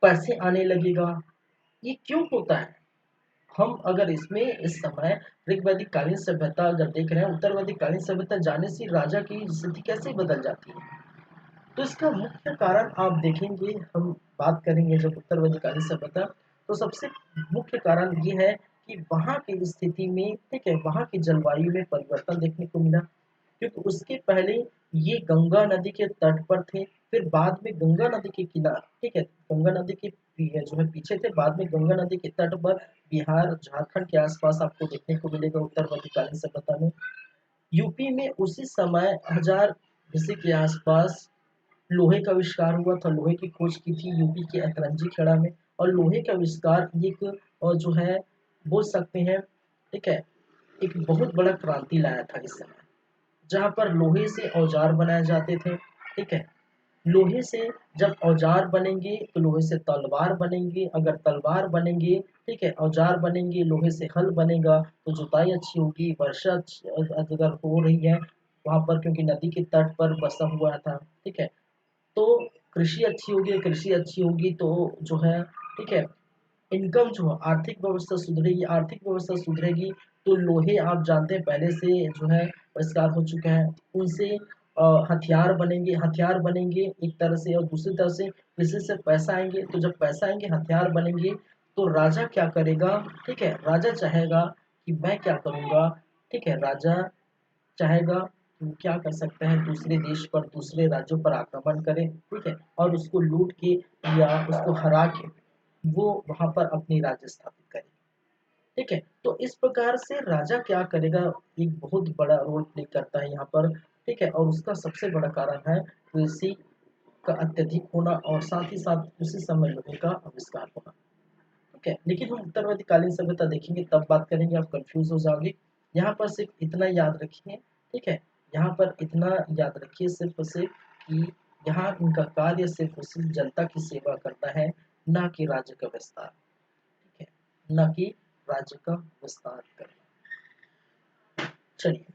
पैसे आने लगेगा। ये क्यों होता है, हम अगर इसमें इस समय ऋग्वैदिक कालीन सभ्यता अगर देख रहे हैं, उत्तरवैदिक कालीन सभ्यता जाने से राजा की स्थिति कैसे बदल जाती है, तो इसका मुख्य कारण आप देखेंगे, हम बात करेंगे जब उत्तरवैदिक कालीन सभ्यता, तो सबसे मुख्य कारण ये है कि वहाँ की स्थिति में, ठीक है, वहाँ की जलवायु में परिवर्तन देखने को मिला, क्योंकि उसके पहले ये गंगा नदी के तट पर थे, फिर बाद में गंगा नदी के किनारे, ठीक है, गंगा नदी के जो है पीछे थे, बाद में गंगा नदी के तट पर बिहार झारखंड के आसपास आपको देखने को मिलेगा उत्तरवर्ती कालीन सभ्यता में। यूपी में उसी समय 1000 ईस्वी के आसपास लोहे का आविष्कार हुआ था, लोहे की खोज की थी यूपी के अतरंजी खेड़ा में, और लोहे का आविष्कार एक जो है बोल सकते हैं, ठीक है, एक बहुत बड़ा क्रांति लाया था इस समय, जहाँ पर लोहे से औजार बनाए जाते थे, ठीक है। लोहे से जब औजार बनेंगे तो लोहे से तलवार बनेंगे, अगर तलवार बनेंगे, ठीक है, औजार बनेंगे, लोहे से हल बनेगा, तो जुताई अच्छी होगी, वर्षा अगर हो रही है वहां पर, क्योंकि नदी के तट पर बसा हुआ था, ठीक है, तो कृषि अच्छी होगी, कृषि अच्छी होगी तो जो है, ठीक है, इनकम जो है, आर्थिक व्यवस्था सुधरेगी, आर्थिक व्यवस्था सुधरेगी, तो लोहे आप जानते हैं पहले से जो है आविष्कार हो चुका है, उनसे हथियार बनेंगे, हथियार बनेंगे एक तरह से, और दूसरी तरफ से कृषि से पैसा आएंगे, तो जब पैसा आएंगे, हथियार बनेंगे, तो राजा क्या करेगा, ठीक है, राजा चाहेगा कि मैं क्या करूंगा, ठीक है, राजा चाहेगा कि वो क्या कर सकते हैं, दूसरे देश पर, दूसरे राज्यों पर आक्रमण करें, ठीक है, और उसको लूट के या उसको हरा के वो वहां पर अपनी राज्य स्थापित करेगा, ठीक है। तो इस प्रकार से राजा क्या करेगा, एक बहुत बड़ा रोल प्ले करता है यहाँ पर, ठीक है, और उसका सबसे बड़ा कारण है कृषि का अत्यधिक होना, और साथ ही साथ उसी समय लोहे का आविष्कार होना, ठीक है। लेकिन हम उत्तरवर्ती कालीन सभ्यता देखेंगे तब बात करेंगे, आप कंफ्यूज हो जाओगे। यहाँ पर सिर्फ इतना याद रखिए, ठीक है, यहाँ पर इतना याद रखिए सिर्फ और सिर्फ कि यहाँ उनका कार्य सिर्फ और सिर्फ जनता की सेवा करना है, ना कि राज्य का विस्तार, ठीक है, ना कि राज्य का विस्तार करना। चलिए,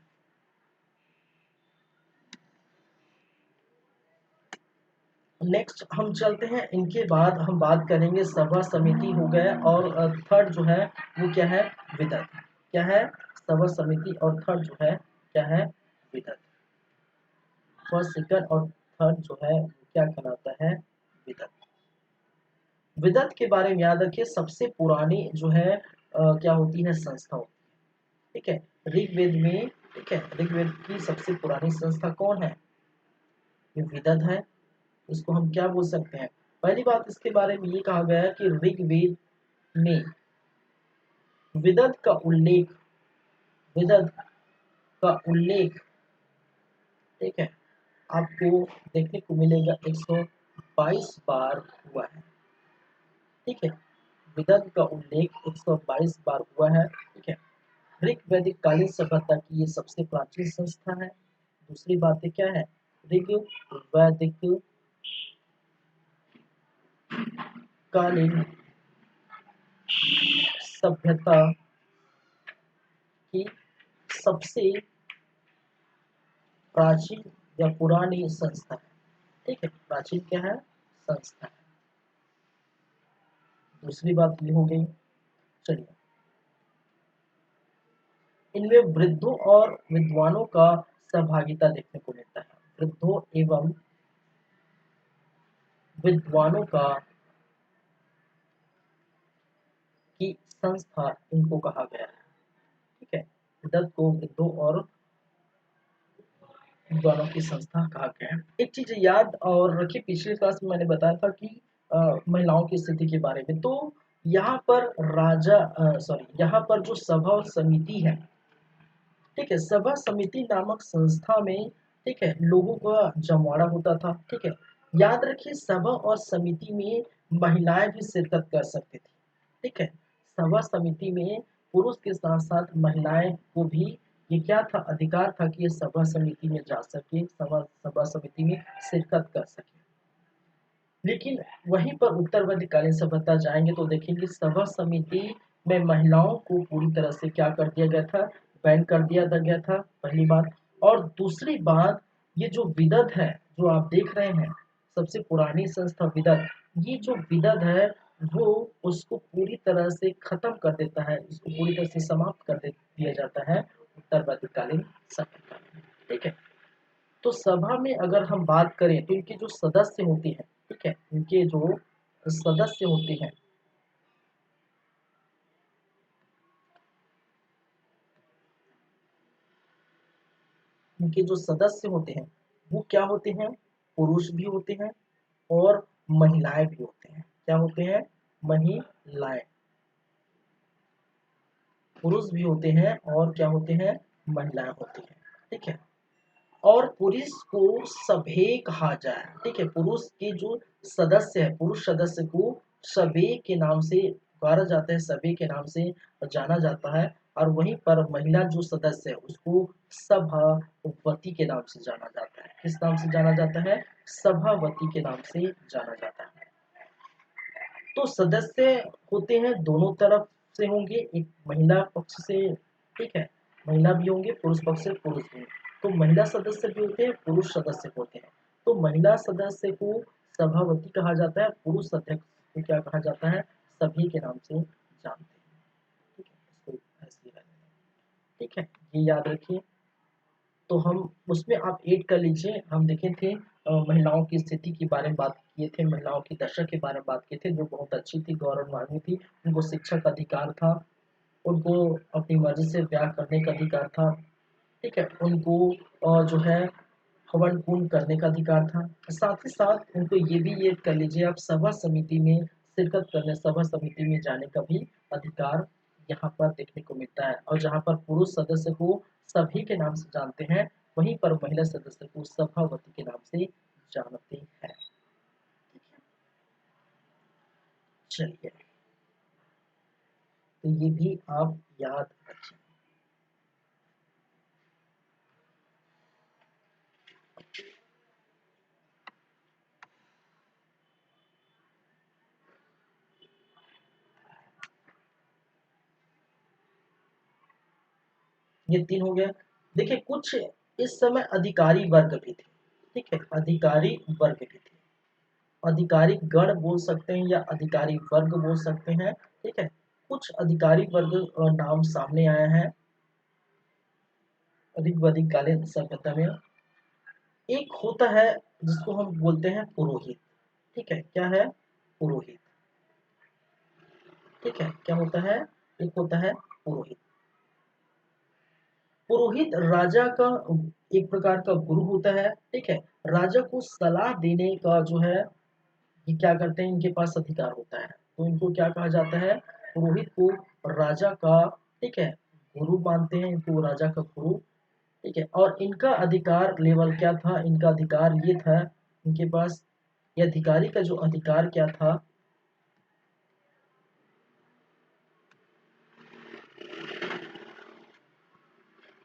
नेक्स्ट हम चलते हैं, इनके बाद हम बात करेंगे सभा समिति हो गए, और थर्ड जो है वो क्या है, विदत। क्या है, सभा समिति, और थर्ड जो है क्या है, विदत। फर्स्ट सेकंड और थर्ड जो है वो क्या कहलाता है, विदत। विदत के बारे में याद रखिए, सबसे पुरानी जो है क्या होती है, संस्था होती है। ठीक है, ऋग्वेद में, ठीक है, ऋग्वेद की सबसे पुरानी संस्था कौन है, ये विदत है। इसको हम क्या बोल सकते हैं, पहली बात इसके बारे में ये कहा गया है कि ऋग्वेद में विदत का उल्लेख, विदत का उल्लेख, ठीक है, आपको देखने को मिलेगा 122 बार हुआ है। ठीक है, विदत का उल्लेख 122 बार हुआ है। ठीक है, ऋग वैदिक कालीन सभ्यता की ये सबसे प्राचीन संस्था है। दूसरी बात है क्या है, ऋग वैदिक कालीन सभ्यता की सबसे प्राचीन या पुरानी संस्था है। ठीक है, प्राचीन क्या है, संस्था है। दूसरी बात ये हो गई। चलिए, इनमें वृद्धों और विद्वानों का सहभागिता देखने को मिलता है। वृद्धों एवं विद्वानों का की संस्था इनको कहा गया है। ठीक है, विदत को वृद्धों और विद्वानों की संस्था कहा गया है। एक चीज याद और रखिए, पिछले क्लास में मैंने बताया था कि महिलाओं की स्थिति के बारे में, तो यहाँ पर यहाँ पर जो सभा और समिति है, ठीक है, सभा समिति नामक संस्था में, ठीक है, लोगों का जमवाड़ा होता था। ठीक है, याद रखिए, सभा और समिति में महिलाएं भी शिरकत कर सकती थी। ठीक है, सभा समिति में पुरुष के साथ साथ महिलाएं को भी ये क्या था, अधिकार था कि ये सभा समिति में जा सके, सभा सभा समिति में शिरकत कर सके। लेकिन वहीं पर उत्तरवर्तीकालीन सभ्यता जाएंगे तो देखेंगे सभा समिति में महिलाओं को पूरी तरह से क्या कर दिया गया था, बैन कर दिया गया था, पहली बात। और दूसरी बात, ये जो विदत है जो आप देख रहे हैं, सबसे पुरानी संस्था विदत, ये जो विदत है वो उसको पूरी तरह से खत्म कर देता है, इसको पूरी तरह से समाप्त कर दिया जाता है उत्तरवर्तीकालीन सभ्यता। ठीक है, तो सभा में अगर हम बात करें तो इनके जो सदस्य होते हैं, ठीक है, इनके जो सदस्य होते हैं, इनके जो सदस्य होते हैं वो क्या होते हैं, पुरुष भी होते हैं और महिलाएं भी होते हैं। क्या होते हैं, महिलाएं, पुरुष भी होते हैं और क्या होते हैं, महिलाएं होती हैं। ठीक है, और पुरुष को सभे कहा जाए। ठीक है, पुरुष के जो सदस्य है, पुरुष सदस्य को सभे के नाम से पुकारा जाता है, सभे के नाम से जाना जाता है। और वहीं पर महिला जो सदस्य है उसको सभावती के नाम से जाना जाता है। किस नाम से जाना जाता है, सभावती के नाम से जाना जाता है। तो सदस्य होते हैं दोनों तरफ से होंगे, एक महिला पक्ष से, ठीक है, महिला भी होंगे, पुरुष पक्ष से पुरुष भी होंगे। तो महिला सदस्य भी होते हैं, पुरुष सदस्य होते हैं। तो महिला सदस्य को सभावती कहा जाता है, पुरुष सदस्य को क्या कहा जाता है, सभी के नाम से जानते हैं। ठीक है, इसको ऐसे ही रहने दें। ठीक है, ये याद रखिए। तो हम उसमें आप ऐड कर लीजिए, हम देखे थे महिलाओं की स्थिति के बारे में बात किए थे, महिलाओं की दशा के बारे में बात किए थे, जो बहुत अच्छी थी, गौरववानी थी। उनको शिक्षा का अधिकार था, उनको अपनी मर्जी से ब्याह करने का अधिकार था। ठीक है, उनको जो है हवन पूर्ण करने का अधिकार था। साथ ही साथ उनको ये भी ऐड कर लीजिए आप, सभा समिति में शिरकत करने, सभा समिति में जाने का भी अधिकार यहाँ पर देखने को मिलता है। और जहाँ पर पुरुष सदस्य को सभी के नाम से जानते हैं, वहीं पर महिला सदस्य को सभावती के नाम से जानते हैं। ठीक है, चलिए, तो ये भी आप याद रखिए। ये तीन हो गया। देखिए, कुछ इस समय अधिकारी वर्ग भी थे। ठीक है, अधिकारी वर्ग भी थे। अधिकारी गण बोल सकते हैं या अधिकारी वर्ग बोल सकते हैं। ठीक है, कुछ अधिकारी वर्ग नाम सामने आया है ऋग्वैदिक कालीन सभ्यता में। एक होता है जिसको हम बोलते हैं पुरोहित। ठीक है, क्या है? पुरोहित। ठीक है, क्या होता है? एक होता है पुरोहित। पुरोहित राजा का एक प्रकार का गुरु होता है। ठीक है, राजा को सलाह देने का जो है, ये क्या करते हैं, इनके पास अधिकार होता है, तो इनको क्या कहा जाता है? पुरोहित को राजा का, ठीक है, गुरु मानते हैं इनको, राजा का गुरु। ठीक है, और इनका अधिकार लेवल क्या था? इनका अधिकार ये था, इनके पास ये अधिकारी का जो अधिकार क्या था,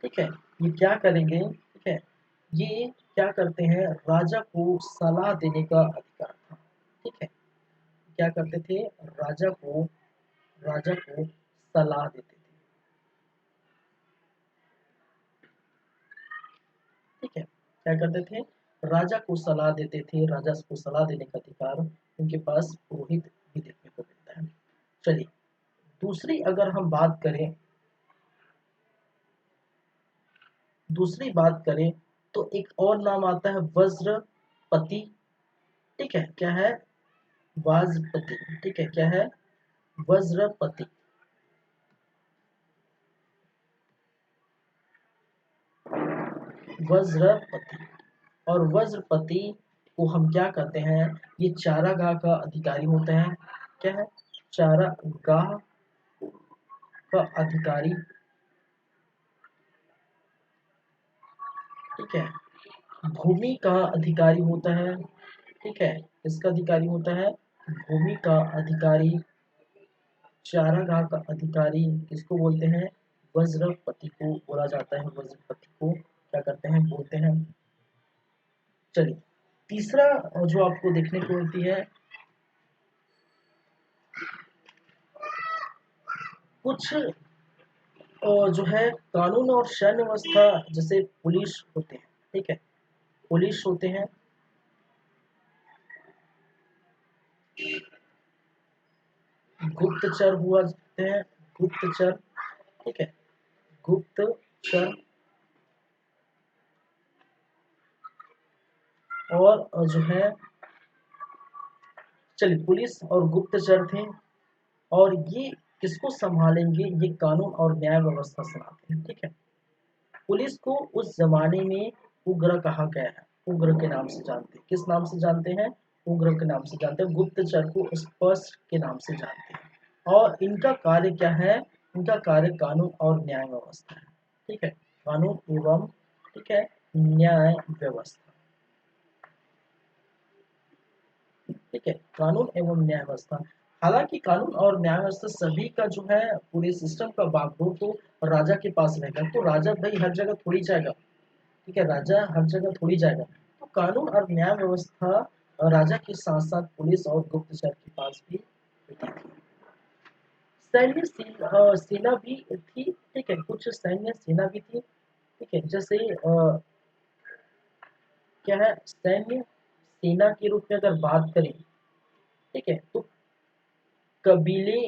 ठीक है, ये क्या करेंगे? ठीक है, ये क्या करते हैं? राजा को सलाह देने का अधिकार था। ठीक है, क्या करते थे? राजा को सलाह देते थे। ठीक है, क्या करते थे? राजा को सलाह देते थे। राजा को सलाह देने का अधिकार उनके पास पुरोहित भी देखने को मिलता है। चलिए, दूसरी अगर हम बात करें, तो एक और नाम आता है वज्रपति। ठीक है, क्या है? वाजपति। ठीक है, क्या है? वज्रपति। वज्रपति। और वज्रपति को हम क्या कहते हैं? ये चारागाह का अधिकारी होते हैं। क्या है? चारागाह का अधिकारी। ठीक है, भूमि का अधिकारी होता है। ठीक है, इसका अधिकारी होता है भूमि का अधिकारी। चारागाह का अधिकारी किसको बोलते हैं? वज्रपति को बोला जाता है। वज्रपति को क्या करते हैं? बोलते हैं। चलिए, तीसरा जो आपको देखने को मिलती है, कुछ जो है कानून और सैन्य व्यवस्था, जैसे पुलिस होते हैं। ठीक है, पुलिस होते हैं, गुप्तचर हुआ जाते हैं, गुप्तचर। ठीक है, गुप्तचर। और जो है, चलिए, पुलिस और गुप्तचर थे। और ये किसको संभालेंगे? ये कानून और न्याय व्यवस्था चलाते हैं। ठीक है, पुलिस को उस जमाने में उग्र कहा गया है। उग्र के नाम से जानते हैं। किस नाम से जानते हैं? उग्र के नाम से जानते हैं। गुप्तचर को स्पष्ट के नाम से जानते हैं। और इनका कार्य क्या है? इनका कार्य कानून और न्याय व्यवस्था है। ठीक है, कानून एवं, ठीक है, न्याय व्यवस्था। ठीक है, कानून एवं न्याय व्यवस्था। हालांकि कानून और न्याय व्यवस्था सभी का जो है, पूरे सिस्टम का बागडोर तो राजा के पास रहेगा। तो राजा भाई हर जगह थोड़ी जाएगा। ठीक है, राजा हर जगह थोड़ी जाएगा। तो कानून और न्याय व्यवस्था राजा के साथ साथ पुलिस और गुप्तचर के पास भी होती थी। सेना भी थी। ठीक है, कुछ सैन्य सेना भी थी। ठीक है, जैसे क्या है, सैन्य सेना के रूप में अगर बात करें, ठीक है, तो कबीले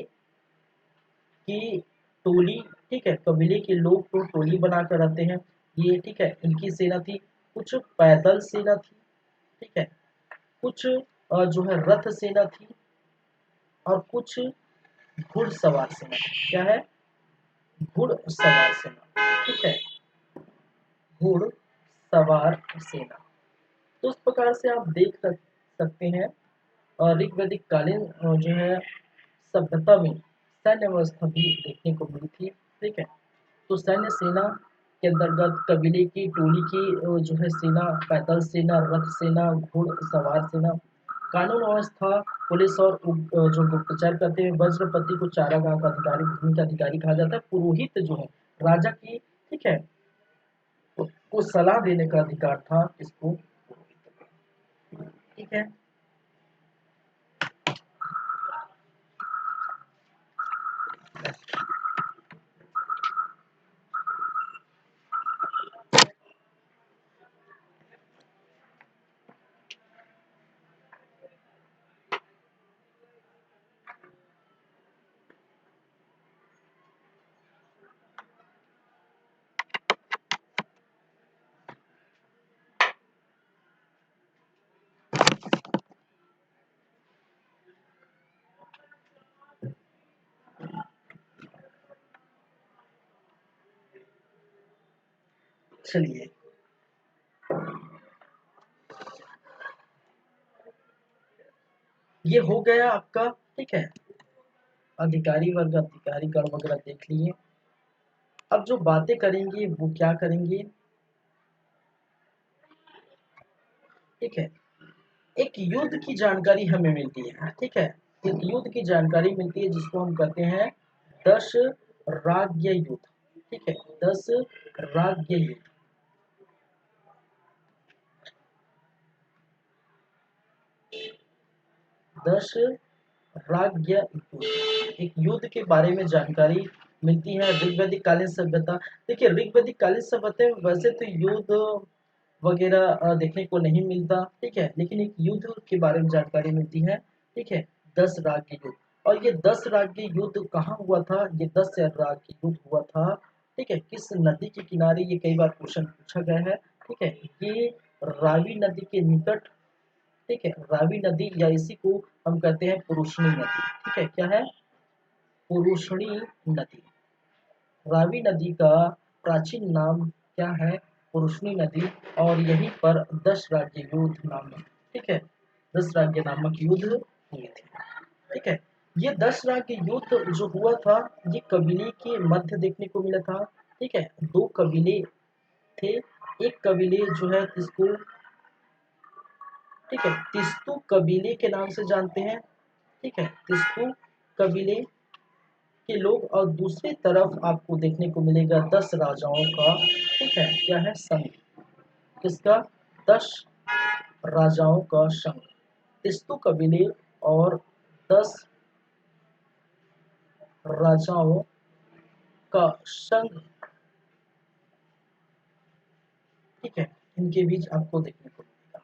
की टोली। ठीक है, कबीले के लोग तो टोली बनाकर रहते हैं। ये, ठीक है, इनकी सेना थी। कुछ पैदल सेना थी। ठीक है, कुछ जो है रथ सेना थी। और कुछ घुड़सवार सेना थी। क्या है? घुड़सवार सेना। ठीक है, घुड़सवार सेना। तो इस प्रकार से आप देख सकते हैं, ऋग्वैदिक कालीन जो है सभ्यता में सैन्य व्यवस्था भी देखने को मिली थी। ठीक है, तो सैन्य सेना के अंतर्गत कबीले की टोली की जो है सेना, पैदल सेना, रथ सेना, घुड़सवार सेना। कानून व्यवस्था, पुलिस और जो गुप्तचर करते हैं। वज्रपति को चारागाह का अधिकारी, भूमि का अधिकारी कहा जाता है। पुरोहित जो है राजा की, ठीक है, को सलाह देने का अधिकार था। इसको, ठीक है। चलिए, ये हो गया आपका, ठीक है, अधिकारी वर्ग अधिकारी गण वगैरह देख लिए। अब जो बातें करेंगे वो क्या करेंगे, ठीक है, एक युद्ध की जानकारी हमें मिलती है, ठीक है, एक युद्ध की जानकारी मिलती है जिसको हम कहते हैं 10 राज्य युद्ध, ठीक है, 10 राज्य युद्ध। 10 राज्य युद्ध, एक युद्ध के बारे में जानकारी मिलती है ऋग्वैदिक कालीन सभ्यता। देखिए ऋग्वैदिक कालीन सभ्यता में वैसे तो युद्ध वगैरह देखने को नहीं मिलता, ठीक है, लेकिन एक युद्ध के बारे में जानकारी मिलती है, ठीक है, 10 राज्य युद्ध। और ये 10 राज्य युद्ध कहाँ हुआ था, ये 10 राज्य युद्ध हुआ था, ठीक है, किस नदी के किनारे, ये कई बार क्वेश्चन पूछा गया है, ठीक है, ये रावी नदी के निकट, ठीक है, रावी नदी या इसी को हम कहते हैं पुरुषनी नदी, ठीक है, क्या है, पुरुषनी नदी। रावी नदी का प्राचीन नाम क्या है, पुरुषनी नदी। और यहीं पर 10 राज्य युद्ध नामक, ठीक है, 10 राज्य नामक युद्ध हुए थे, ठीक है। ये 10 राज्य युद्ध जो हुआ था, ये कबीले के मध्य देखने को मिला था, ठीक है, दो कबीले थे, एक कबीले जो है इसको, ठीक है, तिस्तु कबीले के नाम से जानते हैं, ठीक है, तिस्तु कबीले के लोग। और दूसरी तरफ आपको देखने को मिलेगा 10 राजाओं का, ठीक है, क्या है, संघ, किसका, 10 राजाओं का संघ, तिस्तु कबीले और 10 राजाओं का संघ, ठीक है, इनके बीच आपको देखने को मिलेगा,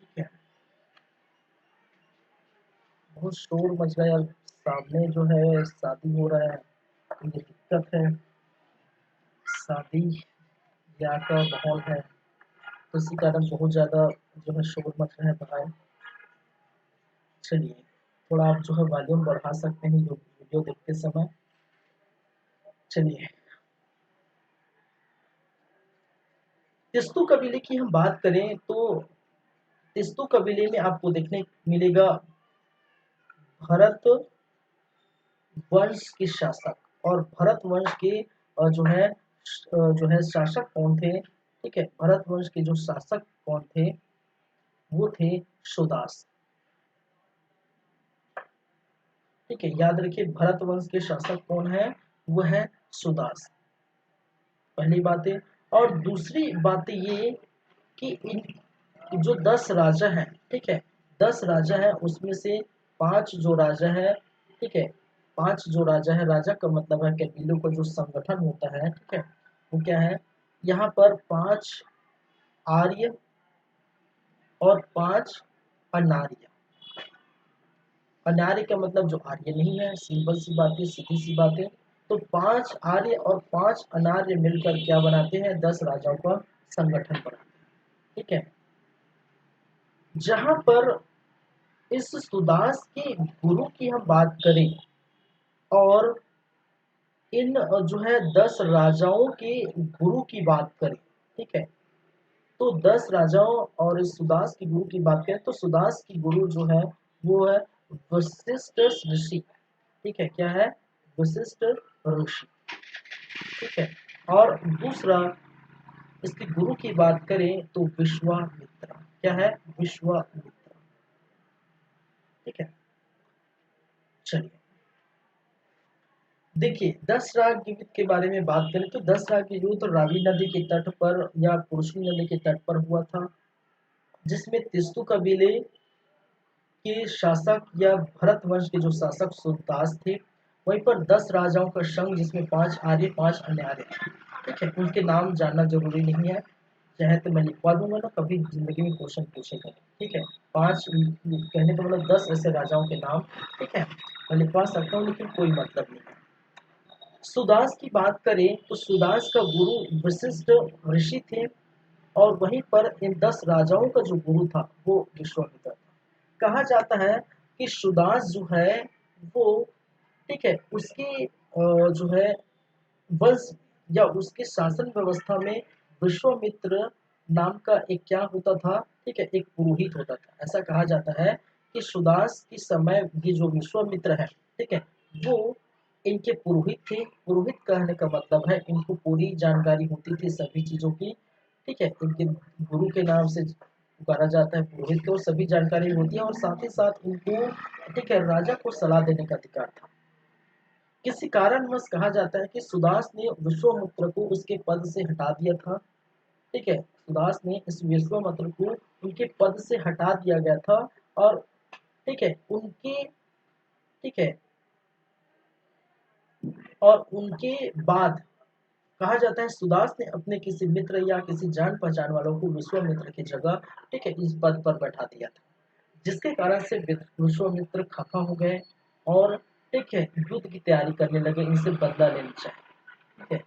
ठीक है। बहुत शोर मच रहा है यार, सामने जो है शादी हो रहा है, ये दिक्कत है, शादी ब्याह का माहौल है, तो इसी कारण बहुत ज़्यादा जो है शोर मच रहा है बाहर। चलिए, थोड़ा आप जो है वॉल्यूम बढ़ा सकते हैं जो वीडियो देखते समय। चलिए, तिस्तु कबीले की हम बात करें तो तिस्तु कबीले में आपको देखने मिलेगा भरत वंश के शासक। और भरत वंश के जो है शासक कौन थे, ठीक है, भरत वंश के जो शासक कौन थे, वो थे सुदास, ठीक है, याद रखिए भरत वंश के शासक कौन है, वो है सुदास, पहली बात है। और दूसरी बात ये कि इन जो 10 राजा हैं, ठीक है, 10 राजा है उसमें से 5 जो राजा है, ठीक है, 5 जो राजा है, राजा का मतलब है कबीलों का जो संगठन होता है, ठीक है, वो क्या है, यहाँ पर 5 आर्य और 5 अनार्य। अनार्य का मतलब जो आर्य नहीं है, सिंपल सी बात है, सीधी सी बात है। तो 5 आर्य और 5 अनार्य मिलकर क्या बनाते हैं, 10 राजाओं का संगठन बनाते हैं, ठीक है। जहां पर इस सुदास के गुरु की हम बात करें और इन जो है 10 राजाओं के गुरु की बात करें, ठीक है, तो 10 राजाओं और इस सुदास की गुरु की बात करें तो सुदास की गुरु जो है वो है वशिष्ठ ऋषि, ठीक है, क्या है, वशिष्ठ ऋषि, ठीक है। और दूसरा इसके गुरु की बात करें तो विश्वामित्र, क्या है, विश्वामित्र, ठीक है। चलिए, देखिए 10 राग युद्ध के बारे में बात करें तो 10 राग युद्ध रावी नदी के तट पर या पुरुषनी नदी के तट पर हुआ था, जिसमें तिस्तु कबीले के शासक या भरत वंश के जो शासक सुरदास थे, वहीं पर 10 राजाओं का संघ जिसमें 5 आर्य 5 अनार्य थे, ठीक है, उनके नाम जानना जरूरी नहीं है, चाहे तो मैं लिखवा दूंगा ना, कभी जिंदगी में क्वेश्चन पूछेगा, ठीक है, 5 कहने का मतलब 10 ऐसे राजाओं के नाम, ठीक है, मैं लिखवा सकता हूँ लेकिन कोई मतलब नहीं है। सुदास की बात करें तो सुदास का गुरु वशिष्ठ ऋषि थे और वहीं पर इन 10 राजाओं का जो गुरु था वो विश्वामित्र था। कहा जाता है कि सुदास जो है वो, ठीक है, उसकी जो है वंश, या उसके शासन व्यवस्था में विश्वामित्र नाम का एक क्या होता था, ठीक है, एक पुरोहित होता था। ऐसा कहा जाता है कि सुदास के समय ये जो विश्वामित्र है, ठीक है, वो इनके पुरोहित थे। पुरोहित कहने का मतलब है इनको पूरी जानकारी होती थी सभी चीजों की, ठीक है, इनके गुरु के नाम से पुकारा जाता है पुरोहित को, सभी जानकारी होती है और साथ ही साथ इनको, ठीक है, राजा को सलाह देने का अधिकार था। किसी कारणवश कहा जाता है कि सुदास ने विश्वामित्र को उसके पद से हटा दिया था, ठीक है, सुदास ने इस विश्वामित्र को उनके पद से हटा दिया गया था। और ठीक है उनके, ठीक है, और उनके बाद कहा जाता है सुदास ने अपने किसी मित्र या किसी जान पहचान वालों को विश्वामित्र की जगह, ठीक है, इस पद पर बैठा दिया था, जिसके कारण से विश्वामित्र खफा हो गए और, ठीक है, युद्ध की तैयारी करने लगे, इनसे बदला लेना चाहे, ठीक है।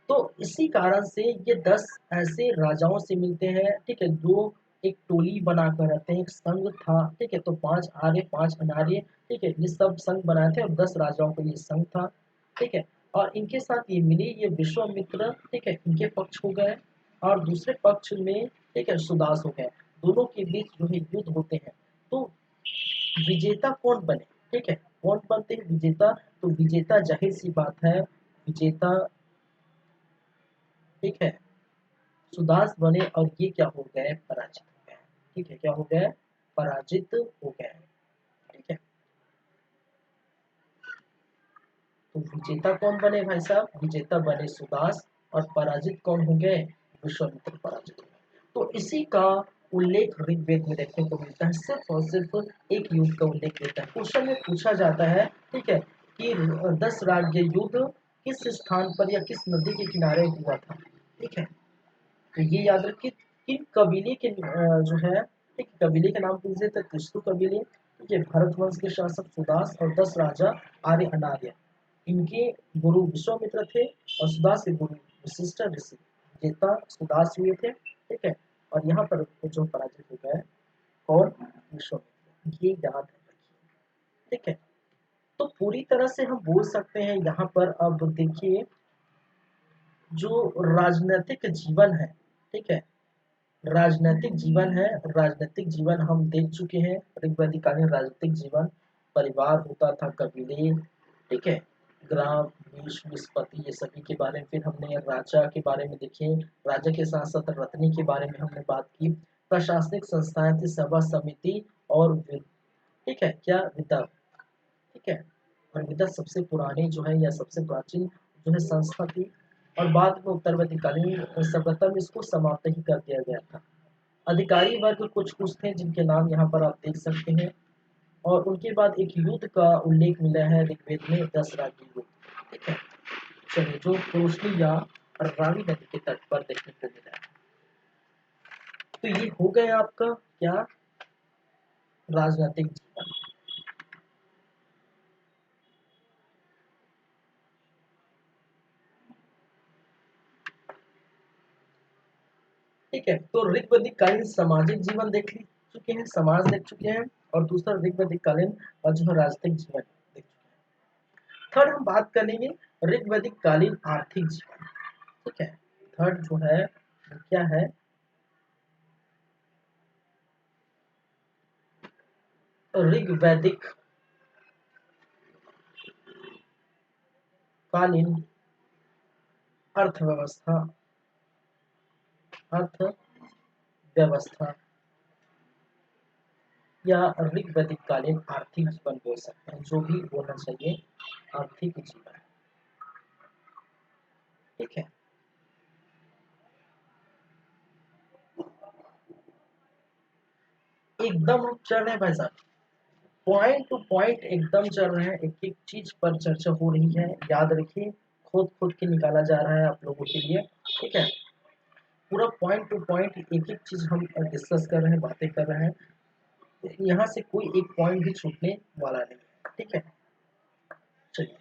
तो इसी कारण से ये 10 ऐसे राजाओं से मिलते हैं, ठीक है, जो एक टोली बनाकर रहते हैं, एक संघ था, ठीक है, तो 5 आर्य 5 अनार्य, ठीक है, ये सब संघ बनाए थे और 10 राजाओं का ये संघ था, ठीक है। और इनके साथ ये मिले, ये विश्वामित्र, ठीक है, इनके पक्ष हो गए और दूसरे पक्ष में, ठीक है, सुदास हो गए। दोनों के बीच जो है युद्ध होते हैं। तो विजेता कौन बने, ठीक है, कौन बनते हैं विजेता, तो विजेता जाहिर सी बात है, विजेता, ठीक है, सुदास बने और ये क्या हो गए, पराजित हो गए, ठीक है, क्या हो गए, पराजित हो गए, ठीक है। तो विजेता कौन बने भाई साहब, विजेता बने सुदास और पराजित कौन हो गए, विश्वामित्र पराजित हो गए। तो इसी का उल्लेख ऋग्वेद में देखने को मिलता है, सिर्फ और सिर्फ एक युद्ध का उल्लेख मिलता है। क्वेश्चन में पूछा जाता है, ठीक है, कि 10 राज्य युद्ध किस स्थान पर या किस नदी के किनारे हुआ था, ठीक है। तो ये याद रखिए कि कबीले के जो है, एक कबीले का नाम पूछ दिए थे, तुस्तु कबीले, ठीक है, भारतवंश के शासक सुदास और 10 राजा आर्य अनार्य, इनके गुरु विश्वामित्र थे और सुदास के गुरु वशिष्ठ ऋषि, जेता सुदास हुए थे, ठीक है। और यहाँ पर जो पराजित हो गए कौन, विश्वामित्र, ये याद रखिए, ठीक है। तो पूरी तरह से हम बोल सकते हैं यहाँ पर, अब देखिए जो राजनीतिक जीवन है, ठीक है, राजनैतिक जीवन है, राजनीतिक जीवन हम देख चुके हैं, ऋग्वैदिक कालीन राजनीतिक जीवन, परिवार होता था, कबीले, ठीक है, ग्राम विस्पति, ये सभी के बारे में, फिर हमने राजा के बारे में देखे, राजा के साथ साथ रत्नी के बारे में हमने बात की, प्रशासनिक संस्थाएं थी, सभा समिति और ठीक है, क्या विदर्भ, ठीक है, और विदर्भ सबसे पुरानी जो है या सबसे प्राचीन जो है संस्था थी। और बाद में उत्तरवैदिककालीन सभ्यता में इसको समाप्त ही कर दिया गया था। अधिकारी वर्ग कुछ कुछ थे जिनके नाम यहाँ पर आप देख सकते हैं। और उनके बाद एक युद्ध का उल्लेख मिला है ऋग्वेद में, 10 राज्य युद्ध, ठीक है। चलिए, जो रोशनी या रावी नदी के तट पर देखने को मिला है। तो ये हो गया आपका क्या, राजनीतिक जीवन, ठीक है। तो ऋग्वैदिक कालीन सामाजिक जीवन देख चुके हैं, समाज देख चुके हैं, और दूसरा ऋग्वैदिक कालीन और जो है राजनीतिक जीवन देख चुके हैं। थर्ड हम बात करेंगे ऋग्वैदिक कालीन आर्थिक जीवन, ठीक है। थर्ड जो है वो क्या है, ऋग्वैदिक कालीन अर्थव्यवस्था, अर्थव्यवस्था या ऋग्वैदिक कालीन आर्थिक जीवन बोल सकते हैं, जो भी बोलना चाहिए, आर्थिक जीवन, ठीक है। एकदम हम चल रहे हैं भाई साहब, पॉइंट टू पॉइंट एकदम चल रहे हैं, एक एक चीज पर चर्चा हो रही है, याद रखिए, खुद खुद के निकाला जा रहा है आप लोगों के लिए, ठीक है। पूरा पॉइंट टू पॉइंट एक एक चीज हम डिस्कस कर रहे हैं, बातें कर रहे हैं, यहाँ से कोई एक पॉइंट भी छूटने वाला नहीं है, ठीक है। चलिए,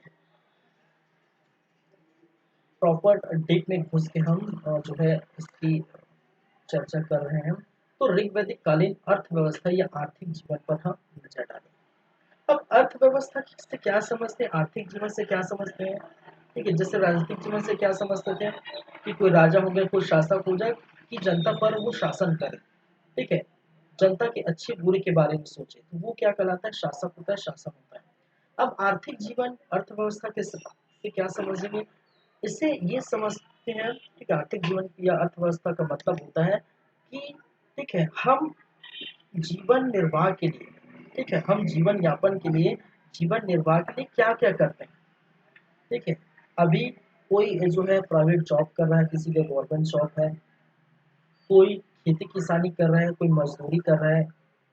प्रॉपर डीप में घुस के हम जो है इसकी चर्चा कर रहे हैं। तो ऋग्वैदिक कालीन अर्थव्यवस्था या आर्थिक जीवन पर हम नजर डालें। अब अर्थव्यवस्था से क्या समझते हैं, आर्थिक जीवन से क्या समझते हैं। ठीक है। जैसे राजनीतिक जीवन से क्या समझते थे कि कोई राजा हो गया, कोई शासक हो जाए, कि जनता पर वो शासन करे, ठीक है, जनता के अच्छे बुरे के बारे में सोचे, तो वो क्या कहलाता है, शासक होता है, शासन होता है। अब आर्थिक जीवन अर्थव्यवस्था के से क्या समझेंगे, इससे ये समझते हैं कि आर्थिक जीवन या अर्थव्यवस्था का मतलब होता है कि ठीक है, हम जीवन निर्वाह के लिए, ठीक है, हम जीवन यापन के लिए, जीवन निर्वाह के लिए क्या क्या करते हैं, ठीक है। अभी कोई जो है प्राइवेट जॉब कर रहा है, किसी का गवर्नमेंट जॉब है, कोई खेती किसानी कर रहा है, कोई मजदूरी कर रहा है,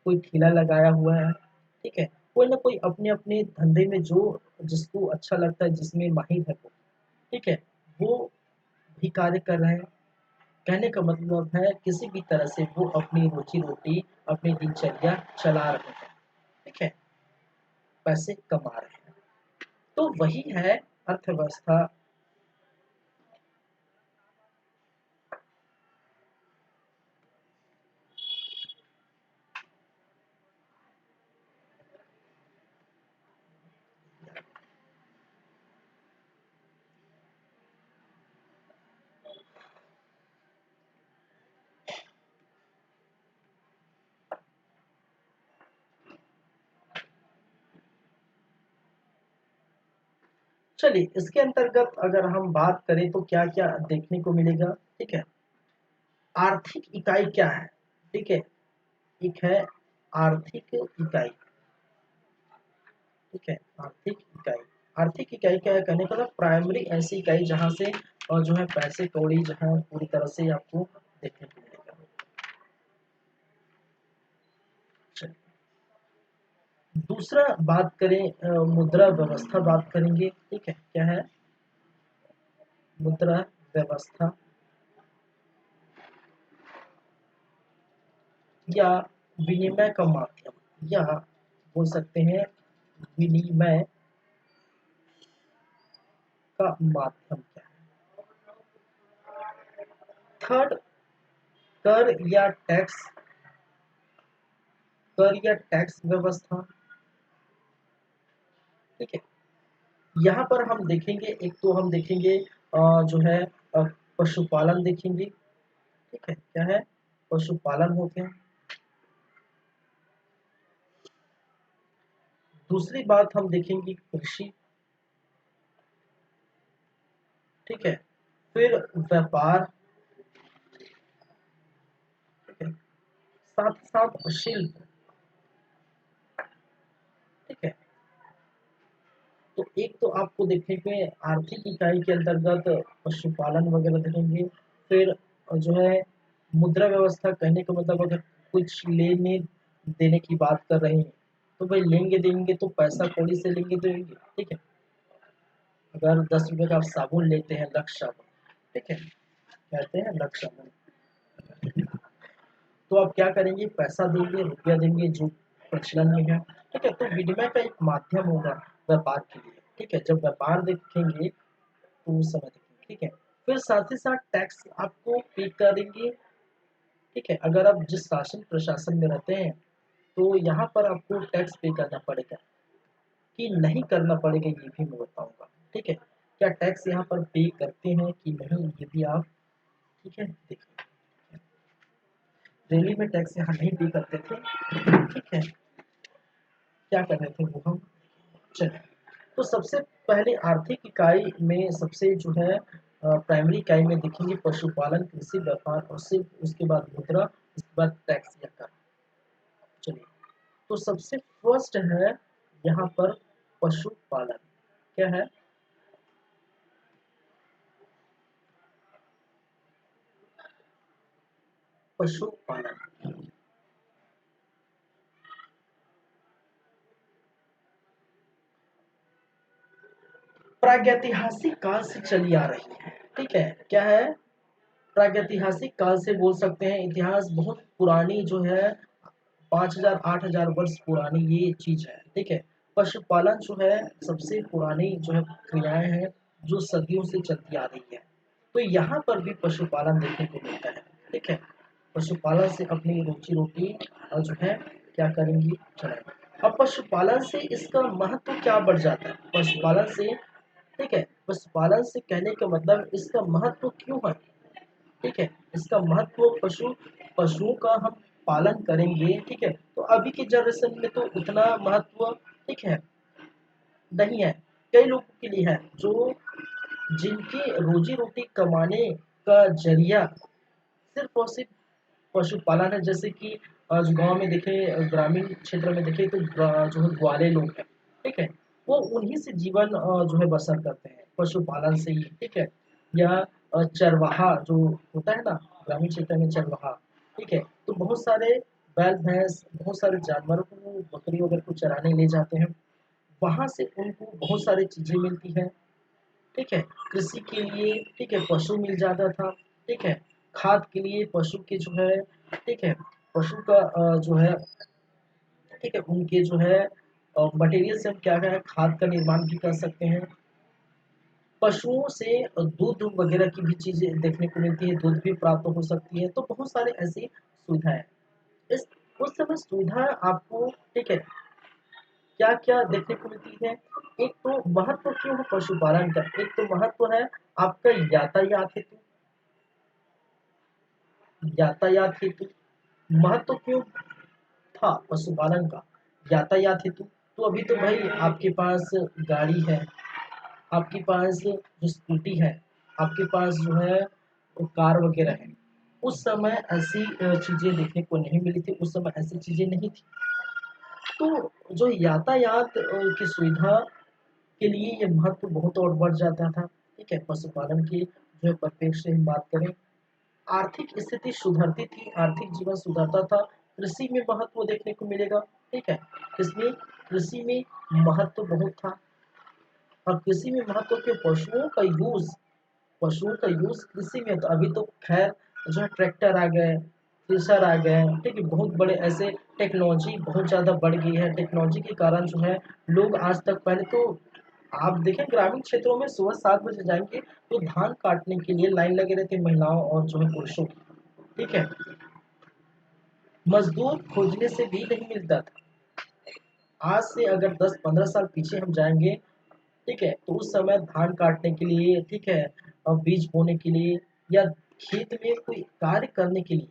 कोई ठेला लगाया हुआ है, ठीक है, कोई ना कोई अपने अपने धंधे में जो जिसको अच्छा लगता है, जिसमें माहिर है वो, ठीक है, वो भी कार्य कर रहे हैं। कहने का मतलब है किसी भी तरह से वो अपनी रोजी रोटी, अपनी दिनचर्या चला रहे हैं, ठीक है, पैसे कमा रहे हैं, तो वही है अर्थव्यवस्था। चलिए इसके अंतर्गत अगर हम बात करें तो क्या क्या देखने को मिलेगा, ठीक है। आर्थिक इकाई क्या है, ठीक है, एक है आर्थिक इकाई, ठीक है, आर्थिक इकाई। आर्थिक इकाई क्या है, कहने का मतलब प्राइमरी ऐसी इकाई जहां से और जो है पैसे कौड़ी जहां पूरी तरह से आपको देखने को मिलेगा। चलिए, दूसरा बात करें मुद्रा व्यवस्था बात करेंगे, ठीक है, क्या है, मुद्रा व्यवस्था या विनिमय का माध्यम, या बोल सकते हैं विनिमय का माध्यम क्या है। थर्ड, कर या टैक्स, कर या टैक्स व्यवस्था, ठीक है। यहाँ पर हम देखेंगे, एक तो हम देखेंगे जो है पशुपालन देखेंगे, ठीक है, क्या है, पशुपालन होते हैं। दूसरी बात हम देखेंगे कृषि, ठीक है, फिर व्यापार, ठीक है, साथ साथ शिल्प, ठीक है। तो एक तो आपको देखेंगे आर्थिक इकाई के अंतर्गत पशुपालन वगैरह देखेंगे, फिर जो है मुद्रा व्यवस्था, कहने का मतलब अगर कुछ लेने देने की बात कर रहे हैं तो भाई लेंगे देंगे तो पैसा कौड़ी से लेंगे देंगे, ठीक है। अगर 10 रुपए का आप साबुन लेते हैं, लक्स साबुन, ठीक है, कहते हैं लक्स साबुन, तो आप क्या करेंगे, पैसा देंगे, रुपया देंगे जो प्रचलन में है, ठीक है। तो विनिमय का एक माध्यम होगा व्यापार के लिए, ठीक है, जब व्यापार देखेंगे तो उस समय देखेंगे, ठीक है। फिर साथ ही साथ टैक्स आपको पे करेंगे, ठीक है, अगर आप जिस शासन प्रशासन में रहते हैं तो यहाँ पर आपको टैक्स पे करना पड़ेगा, कि नहीं करना पड़ेगा ये भी मैं बताऊंगा, ठीक है। क्या टैक्स यहाँ पर पे करते हैं कि नहीं, ये भी आप, ठीक है, देखिए, दिल्ली में टैक्स यहाँ नहीं पे करते थे, ठीक है, क्या कर रहे थे वो हम, चलिए। तो सबसे पहले आर्थिक इकाई में सबसे जो है प्राइमरी इकाई में देखेंगे पशुपालन, कृषि, व्यापार, और सिर्फ उसके बाद मुद्रा, उसके बाद टैक्स या कर। चलिए, तो सबसे फर्स्ट है यहाँ पर पशुपालन, क्या है, पशुपालन। प्रागैतिहासिक काल से चली आ रही है, ठीक है, क्या है, प्रागैतिहासिक काल से बोल सकते हैं, इतिहास बहुत पुरानी जो है, 5,000 8,000 वर्ष पुरानी ये चीज है, ठीक है। पशुपालन जो है सबसे पुरानी जो है क्रियाएं हैं, जो सदियों से चलती आ रही है, तो यहाँ पर भी पशुपालन देखने को मिलता है, ठीक है। पशुपालन से अपनी रोजी रोटी जो है क्या करेंगी, चलाएंगे। अब पशुपालन से इसका महत्व क्या बढ़ जाता है, पशुपालन से ठीक है। पशुपालन से कहने का मतलब इसका महत्व क्यों है, ठीक है, इसका महत्व पशुओं का हम पालन करेंगे, ठीक है, तो अभी के जनरेशन में तो उतना महत्व, ठीक है, नहीं है। कई लोगों के लिए है जो जिनकी रोजी रोटी कमाने का जरिया सिर्फ और सिर्फ पशुपालन है। जैसे कि जो गांव में देखे, ग्रामीण क्षेत्र में देखे तो जो है ग्वाले लोग हैं, ठीक है, वो उन्हीं से जीवन जो है बसर करते हैं, पशुपालन से ही, ठीक है। या चरवाहा जो होता है ना, ग्रामीण क्षेत्र में चरवाहा, ठीक है, तो बहुत सारे बैल भैंस, बहुत सारे जानवरों को, बकरी वगैरह को चराने ले जाते हैं, वहां से उनको बहुत सारी चीजें मिलती हैं, ठीक है, कृषि के लिए, ठीक है, पशु मिल जाता था, ठीक है, खाद के लिए पशु के जो है, ठीक है, पशु का जो है, ठीक है, उनके जो है मटेरियल से हम क्या क्या है खाद का निर्माण भी कर सकते हैं। पशुओं से दूध वगैरह की भी चीजें देखने को मिलती है, दूध भी प्राप्त हो सकती है, तो बहुत सारे ऐसी सुविधाएं इस उस समय सुविधा आपको, ठीक है, क्या क्या देखने को मिलती है। एक तो महत्व क्यों है पशुपालन का, एक तो महत्व है आपका यातायात हेतु महत्व क्यों था पशुपालन का, यातायात हेतु। तो अभी तो भाई आपके पास गाड़ी है, आपके पास जो स्कूटी है, आपके पास जो है वो कार वगैरह है। उस समय ऐसी चीजें देखने को नहीं मिली थी, उस समय ऐसी चीजें नहीं थी। तो जो यातायात की सुविधा के लिए ये महत्व बहुत और बढ़ जाता था, ठीक है। पशुपालन की जो है परिप्रेक्ष्य से हम बात करें, आर्थिक स्थिति सुधरती थी, आर्थिक जीवन सुधरता था, कृषि में महत्व देखने को मिलेगा, ठीक है। इसमें कृषि में महत्व बहुत था, और कृषि में महत्व के पशुओं का यूज कृषि में, तो अभी तो खैर जो है ट्रैक्टर आ गए, थ्रेसर आ गए, ठीक है, बहुत बड़े ऐसे टेक्नोलॉजी बहुत ज़्यादा बढ़ गई है, टेक्नोलॉजी के कारण जो है लोग आज तक, पहले तो आप देखें ग्रामीण क्षेत्रों में सुबह 7 बजे जाएंगे तो धान काटने के लिए लाइन लगे रहते महिलाओं और जो है पुरुषों की, ठीक है, मजदूर खोजने से भी नहीं मिलता था। आज से अगर 10-15 साल पीछे हम जाएंगे, ठीक है, तो उस समय धान काटने के लिए, ठीक है, और बीज बोने के लिए या खेत में कोई कार्य करने के लिए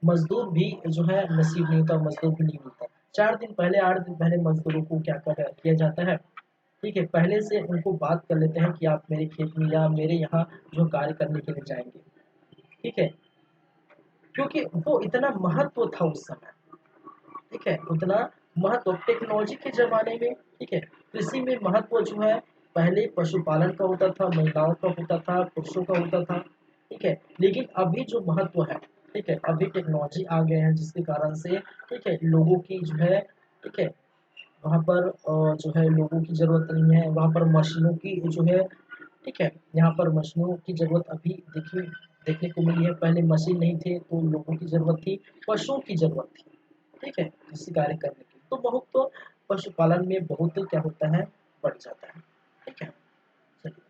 मजदूर भी जो है नसीब नहीं होता, मजदूर भी नहीं मिलता। 4 दिन पहले, 8 दिन पहले मजदूरों को क्या किया जाता है, ठीक है, पहले से उनको बात कर लेते हैं कि आप मेरे खेत में या मेरे यहाँ जो कार्य करने के लिए जाएंगे, ठीक है, क्योंकि वो इतना महत्व था उस समय, ठीक है, उतना महत्व टेक्नोलॉजी के जमाने में, ठीक है, कृषि में महत्व जो है पहले पशुपालन का होता था, महिलाओं का होता था, पुरुषों का होता था, ठीक है, लेकिन अभी जो महत्व है, ठीक है, अभी टेक्नोलॉजी आ गए हैं जिसके कारण से, ठीक है, लोगों की जो है, ठीक है, वहाँ पर जो है लोगों की जरूरत नहीं है, वहाँ पर मशीनों की जो है, ठीक है, यहाँ पर मशीनों की जरूरत अभी देखने को मिली है। पहले मशीन नहीं थे तो लोगों की जरूरत थी, पशुओं की जरूरत थी, ठीक है, कृषि कार्य करने की, तो बहुत तो पशुपालन में बहुत क्या होता है, बढ़ जाता है, ठीक है। चलिए,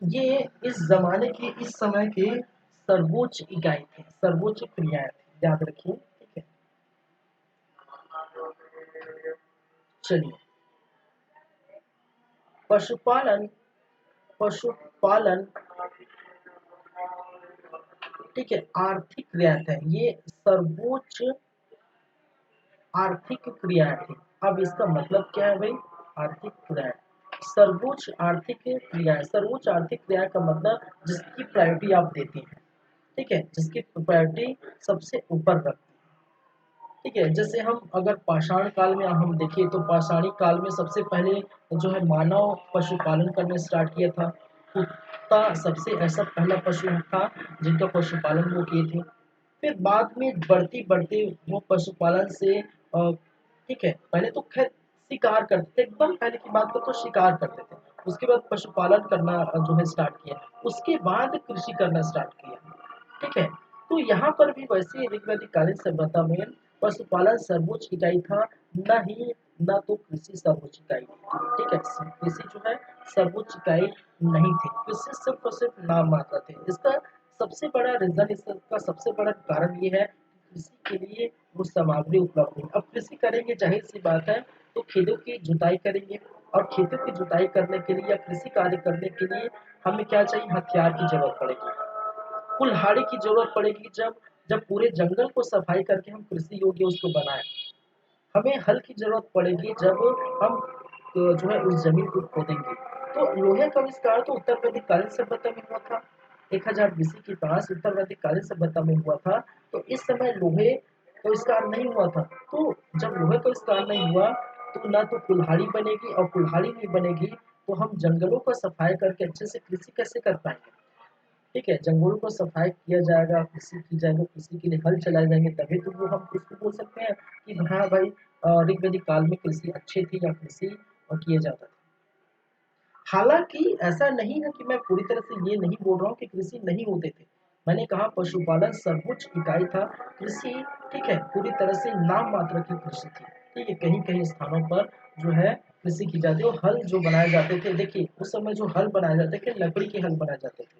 ये इस जमाने की, इस समय के सर्वोच्च इकाई थे, सर्वोच्च क्रियाएं थी, याद रखिए, ठीक है। चलिए, पशुपालन पशुपालन, ठीक है, आर्थिक क्रिया था, ये सर्वोच्च आर्थिक क्रिया थी। अब इसका मतलब क्या है भाई, आर्थिक क्रिया, सर्वोच्च आर्थिक क्रिया, सर्वोच्च आर्थिक क्रिया का मतलब जिसकी प्रायोरिटी आप देते हैं, ठीक है, जिसकी प्रायोरिटी सबसे ऊपर रखते हैं, ठीक है। जैसे हम अगर पाषाण काल में हम देखें तो पाषाणी काल में सबसे पहले जो है मानव पशुपालन करना स्टार्ट किया था। कुत्ता सबसे ऐसा पहला पशु था जिनका पशुपालन वो किए थे। फिर बाद में बढ़ती बढ़ती वो पशुपालन से ठीक है, पहले तो खैर शिकार करते थे, एकदम पहले की बात करो तो शिकार करते थे, उसके बाद पशुपालन करना जो है स्टार्ट किया, उसके बाद कृषि करना स्टार्ट किया, ठीक है। तो यहाँ पर भी वैसे ऋग्वैदिक कालीन सभ्यता में पशुपालन सर्वोच्च इकाई था, न ही न तो कृषि सर्वोच्च इकाई थी, ठीक है, कृषि जो है सर्वोच्च इकाई नहीं थी, कृषि सिर्फ और सिर्फ नाम मात्र थे। इसका सबसे बड़ा रीजन, इसका सबसे बड़ा कारण ये है कि कृषि के लिए वो सामग्री उपलब्ध है। अब कृषि करेंगे, जाहिर सी बात है, तो खेतों की जुताई करेंगे, और खेतों की जुताई करने के लिए या कृषि कार्य करने के लिए हमें क्या चाहिए, हथियार की जरूरत पड़ेगी, कुल्हाड़ी की जरूरत पड़ेगी। जब जब पूरे जंगल को सफाई करके हम कृषि योग्य उसको बनाए, हमें हल की जरूरत पड़ेगी जब हम जो है उस जमीन को खोदेंगे। तो लोहे का आविष्कार तो उत्तर वैदिककालीन सभ्यता में हुआ था, 1000 बीसी के पास उत्तर वैदिककालीन सभ्यता में हुआ था। तो इस समय लोहे का आविष्कार नहीं हुआ था। तो जब लोहे का आविष्कार नहीं हुआ तो ना तो कुल्हाड़ी बनेगी, और कुल्हाड़ी नहीं बनेगी तो हम जंगलों को सफाई करके अच्छे से कृषि कैसे कर पाएंगे। ठीक है, जंगलों को सफाई किया जाएगा, कृषि की जाएगा, कृषि के लिए हल चलाए जाएंगे, तभी तो वो हम उसको बोल सकते हैं कि हाँ भाई ऋग्वैदिक काल में कृषि अच्छी थी या कृषि किया जाता था। हालांकि ऐसा नहीं है कि मैं पूरी तरह से ये नहीं बोल रहा हूँ कि कृषि नहीं होते थे। मैंने कहा पशुपालन सर्वोच्च इकाई था, कृषि ठीक है पूरी तरह से नाम मात्र की कृषि थी। ठीक है, कहीं कहीं स्थानों पर जो है कृषि की जाती है, और हल जो बनाए जाते थे, देखिए उस समय जो हल बनाए जाते थे लकड़ी के हल बनाए जाते थे।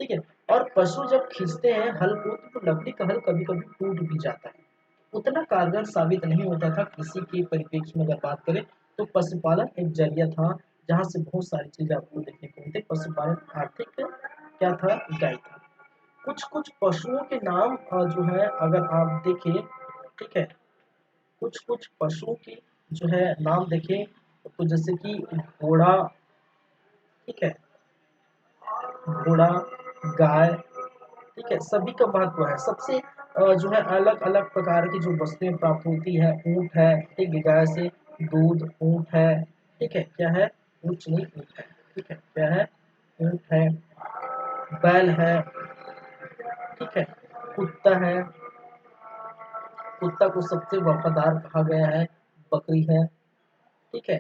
ठीक है, और पशु जब खींचते हैं हल को तो लकड़ी का हल कभी कभी टूट भी जाता है, उतना कारगर साबित नहीं होता था। कृषि के परिप्रेक्ष्य में अगर बात करें तो पशुपालन एक जरिया था जहाँ से बहुत सारी चीजें आपको देखने को मिलती। पशुपालन आर्थिक क्या था, इकाई था। कुछ कुछ पशुओं के नाम जो है अगर आप देखें, ठीक है, कुछ कुछ पशुओं के जो है नाम देखें तो जैसे कि घोड़ा, ठीक है, घोड़ा, गाय, ठीक है, सभी का महत्व है। सबसे जो है अलग अलग प्रकार की जो वस्तुएं प्राप्त होती है, ऊंट है, ठीक है, गाय से दूध, ऊंट है, ठीक है, क्या है, ऊंट नहीं ऊंट है, ठीक है, क्या है, ऊंट है, बैल है, ठीक है, कुत्ता है, कुत्ता को सबसे वफादार कहा गया है, बकरी है, ठीक है,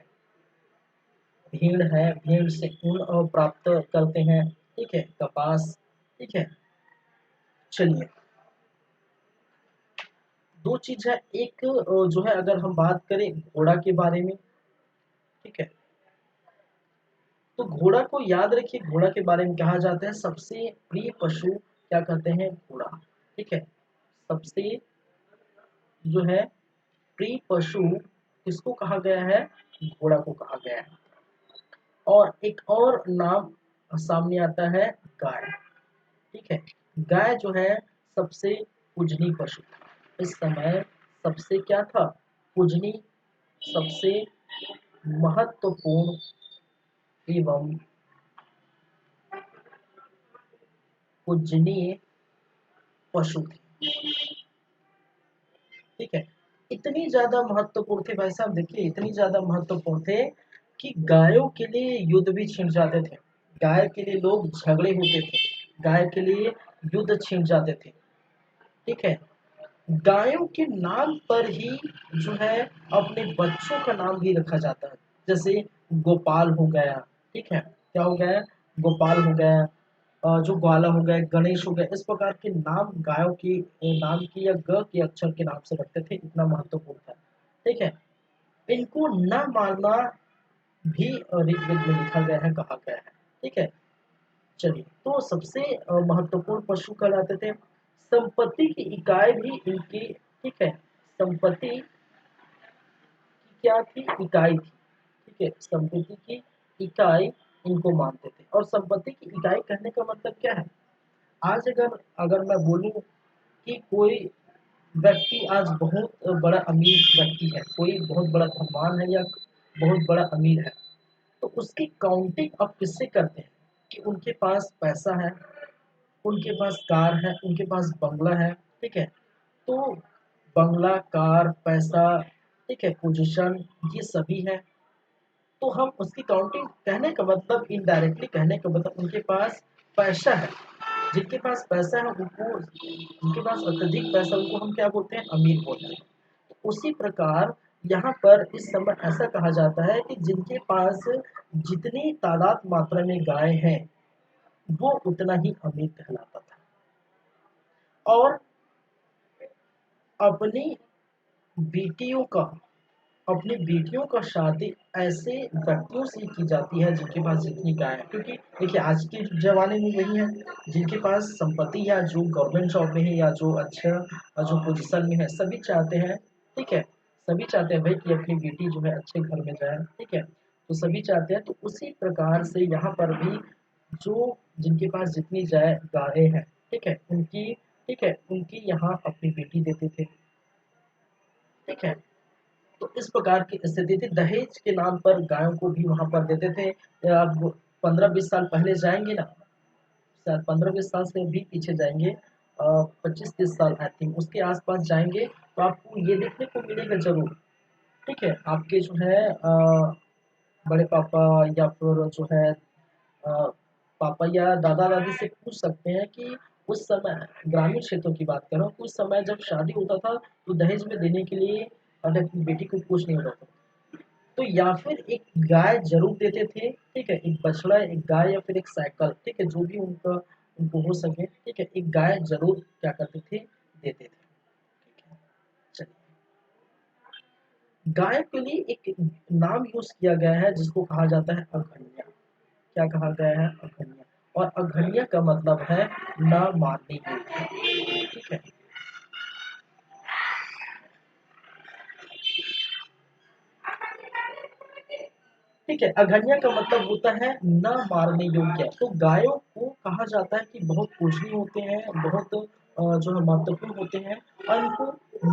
भीड़ है, भीड़ से ऊन प्राप्त करते हैं, ठीक है, कपास, ठीक है। चलिए, दो चीज है, एक जो है अगर हम बात करें घोड़ा के बारे में, ठीक है, तो घोड़ा को याद रखिए, घोड़ा के बारे में कहा जाता है सबसे प्रिय पशु, क्या कहते हैं, घोड़ा, ठीक है, सबसे जो है प्रिय पशु किसको कहा गया है, घोड़ा को कहा गया है। और एक और नाम सामने आता है गाय, ठीक है, गाय जो है सबसे पूजनीय पशु था इस समय, सबसे क्या था, पूजनीय, सबसे महत्वपूर्ण एवं पूजनीय पशु थे, ठीक है। इतनी ज्यादा महत्वपूर्ण थे भाई साहब, देखिए इतनी ज्यादा महत्वपूर्ण थे कि गायों के लिए युद्ध भी छिड़ जाते थे, गाय के लिए लोग झगड़े होते थे, गाय के लिए युद्ध छिड़ जाते थे, ठीक है। गायों के नाम पर ही जो है अपने बच्चों का नाम भी रखा जाता है, जैसे गोपाल हो गया, ठीक है, क्या हो गया, गोपाल हो गया, जो ग्वाला हो गया, गणेश हो गया, इस प्रकार के नाम गायों की नाम की या ग के अक्षर के नाम से रखते थे, इतना महत्वपूर्ण था, ठीक है। इनको न मानना भी ऋग्वेद में लिखा गया है, कहा गया है, ठीक है। चलिए, तो सबसे महत्वपूर्ण पशु कहलाते थे। संपत्ति की इकाई भी इनकी, ठीक है, संपत्ति की क्या थी, इकाई थी, ठीक है, संपत्ति की इकाई इनको मानते थे। और संपत्ति की इकाई कहने का मतलब क्या है, आज अगर अगर मैं बोलूं कि कोई व्यक्ति आज बहुत बड़ा अमीर व्यक्ति है, कोई बहुत बड़ा धनवान है या बहुत बड़ा अमीर है, तो उसकी काउंटिंग आप किससे करते हैं, कि उनके पास पैसा है, उनके पास कार है, उनके पास बंगला है, ठीक है। तो बंगला, कार, पैसा, ठीक है, पोजीशन, ये सभी है, तो हम उसकी काउंटिंग, कहने का मतलब इनडायरेक्टली कहने का मतलब उनके पास पैसा है, जिनके पास पैसा है उनको, उनके पास अत्यधिक पैसा, उनको हम क्या बोलते हैं, अमीर बोलते हैं। तो उसी प्रकार यहाँ पर इस समय ऐसा कहा जाता है कि जिनके पास जितनी तादाद मात्रा में गाय हैं वो उतना ही अमीर कहलाता था। और अपनी बेटियों का अपनी बेटियों का शादी ऐसे व्यक्तियों से की जाती है जिनके पास जितनी गाय है, क्योंकि देखिए आज के जमाने में वही है, जिनके पास संपत्ति या जो गवर्नमेंट जॉब में है या जो अच्छा जो पोजीशन में है, सभी चाहते हैं, ठीक है, सभी चाहते हैं भाई कि अपनी बेटी जो है अच्छे घर में जाए, ठीक है, तो सभी चाहते हैं, तो उसी प्रकार से यहाँ पर भी जो जिनके पास जितनी जाए गायें हैं, ठीक है, उनकी, ठीक है, उनकी यहाँ अपनी बेटी देते थे, ठीक है। तो इस प्रकार की स्थिति थी, दहेज के नाम पर गायों को भी वहां पर देते थे। आप 15-20 साल पहले जाएंगे ना, शायद 15-20 साल से भी पीछे जाएंगे, 25-30 साल आई थिंक उसके आसपास जाएंगे, तो आपको ये देखने को मिलेगा जरूर, ठीक है। आपके जो है बड़े पापा या फिर जो है पापा या दादा दादी से पूछ सकते हैं कि उस समय, ग्रामीण क्षेत्रों की बात कर रहा हूँ, उस समय जब शादी होता था तो दहेज में देने के लिए अगर बेटी को कुछ नहीं होता था, तो या फिर एक गाय जरूर देते थे, ठीक है, एक बछड़ा, एक गाय या फिर एक साइकिल, ठीक है, जो भी उनका उनको हो सके, ठीक है, एक गाय जरूर क्या करते थे, देते थे, ठीक है। चलिए, गाय के लिए एक नाम यूज किया गया है जिसको कहा जाता है अघन्या। क्या कहा गया है, अघन्या। और अघन्या का मतलब है न मारने योग्य, ठीक है। ठीक है, अघन्या का मतलब होता है न मारने योग्य। तो गायों को कहा जाता है कि बहुत पूजनीय होते हैं, बहुत जो है महत्वपूर्ण होते हैं, और इनको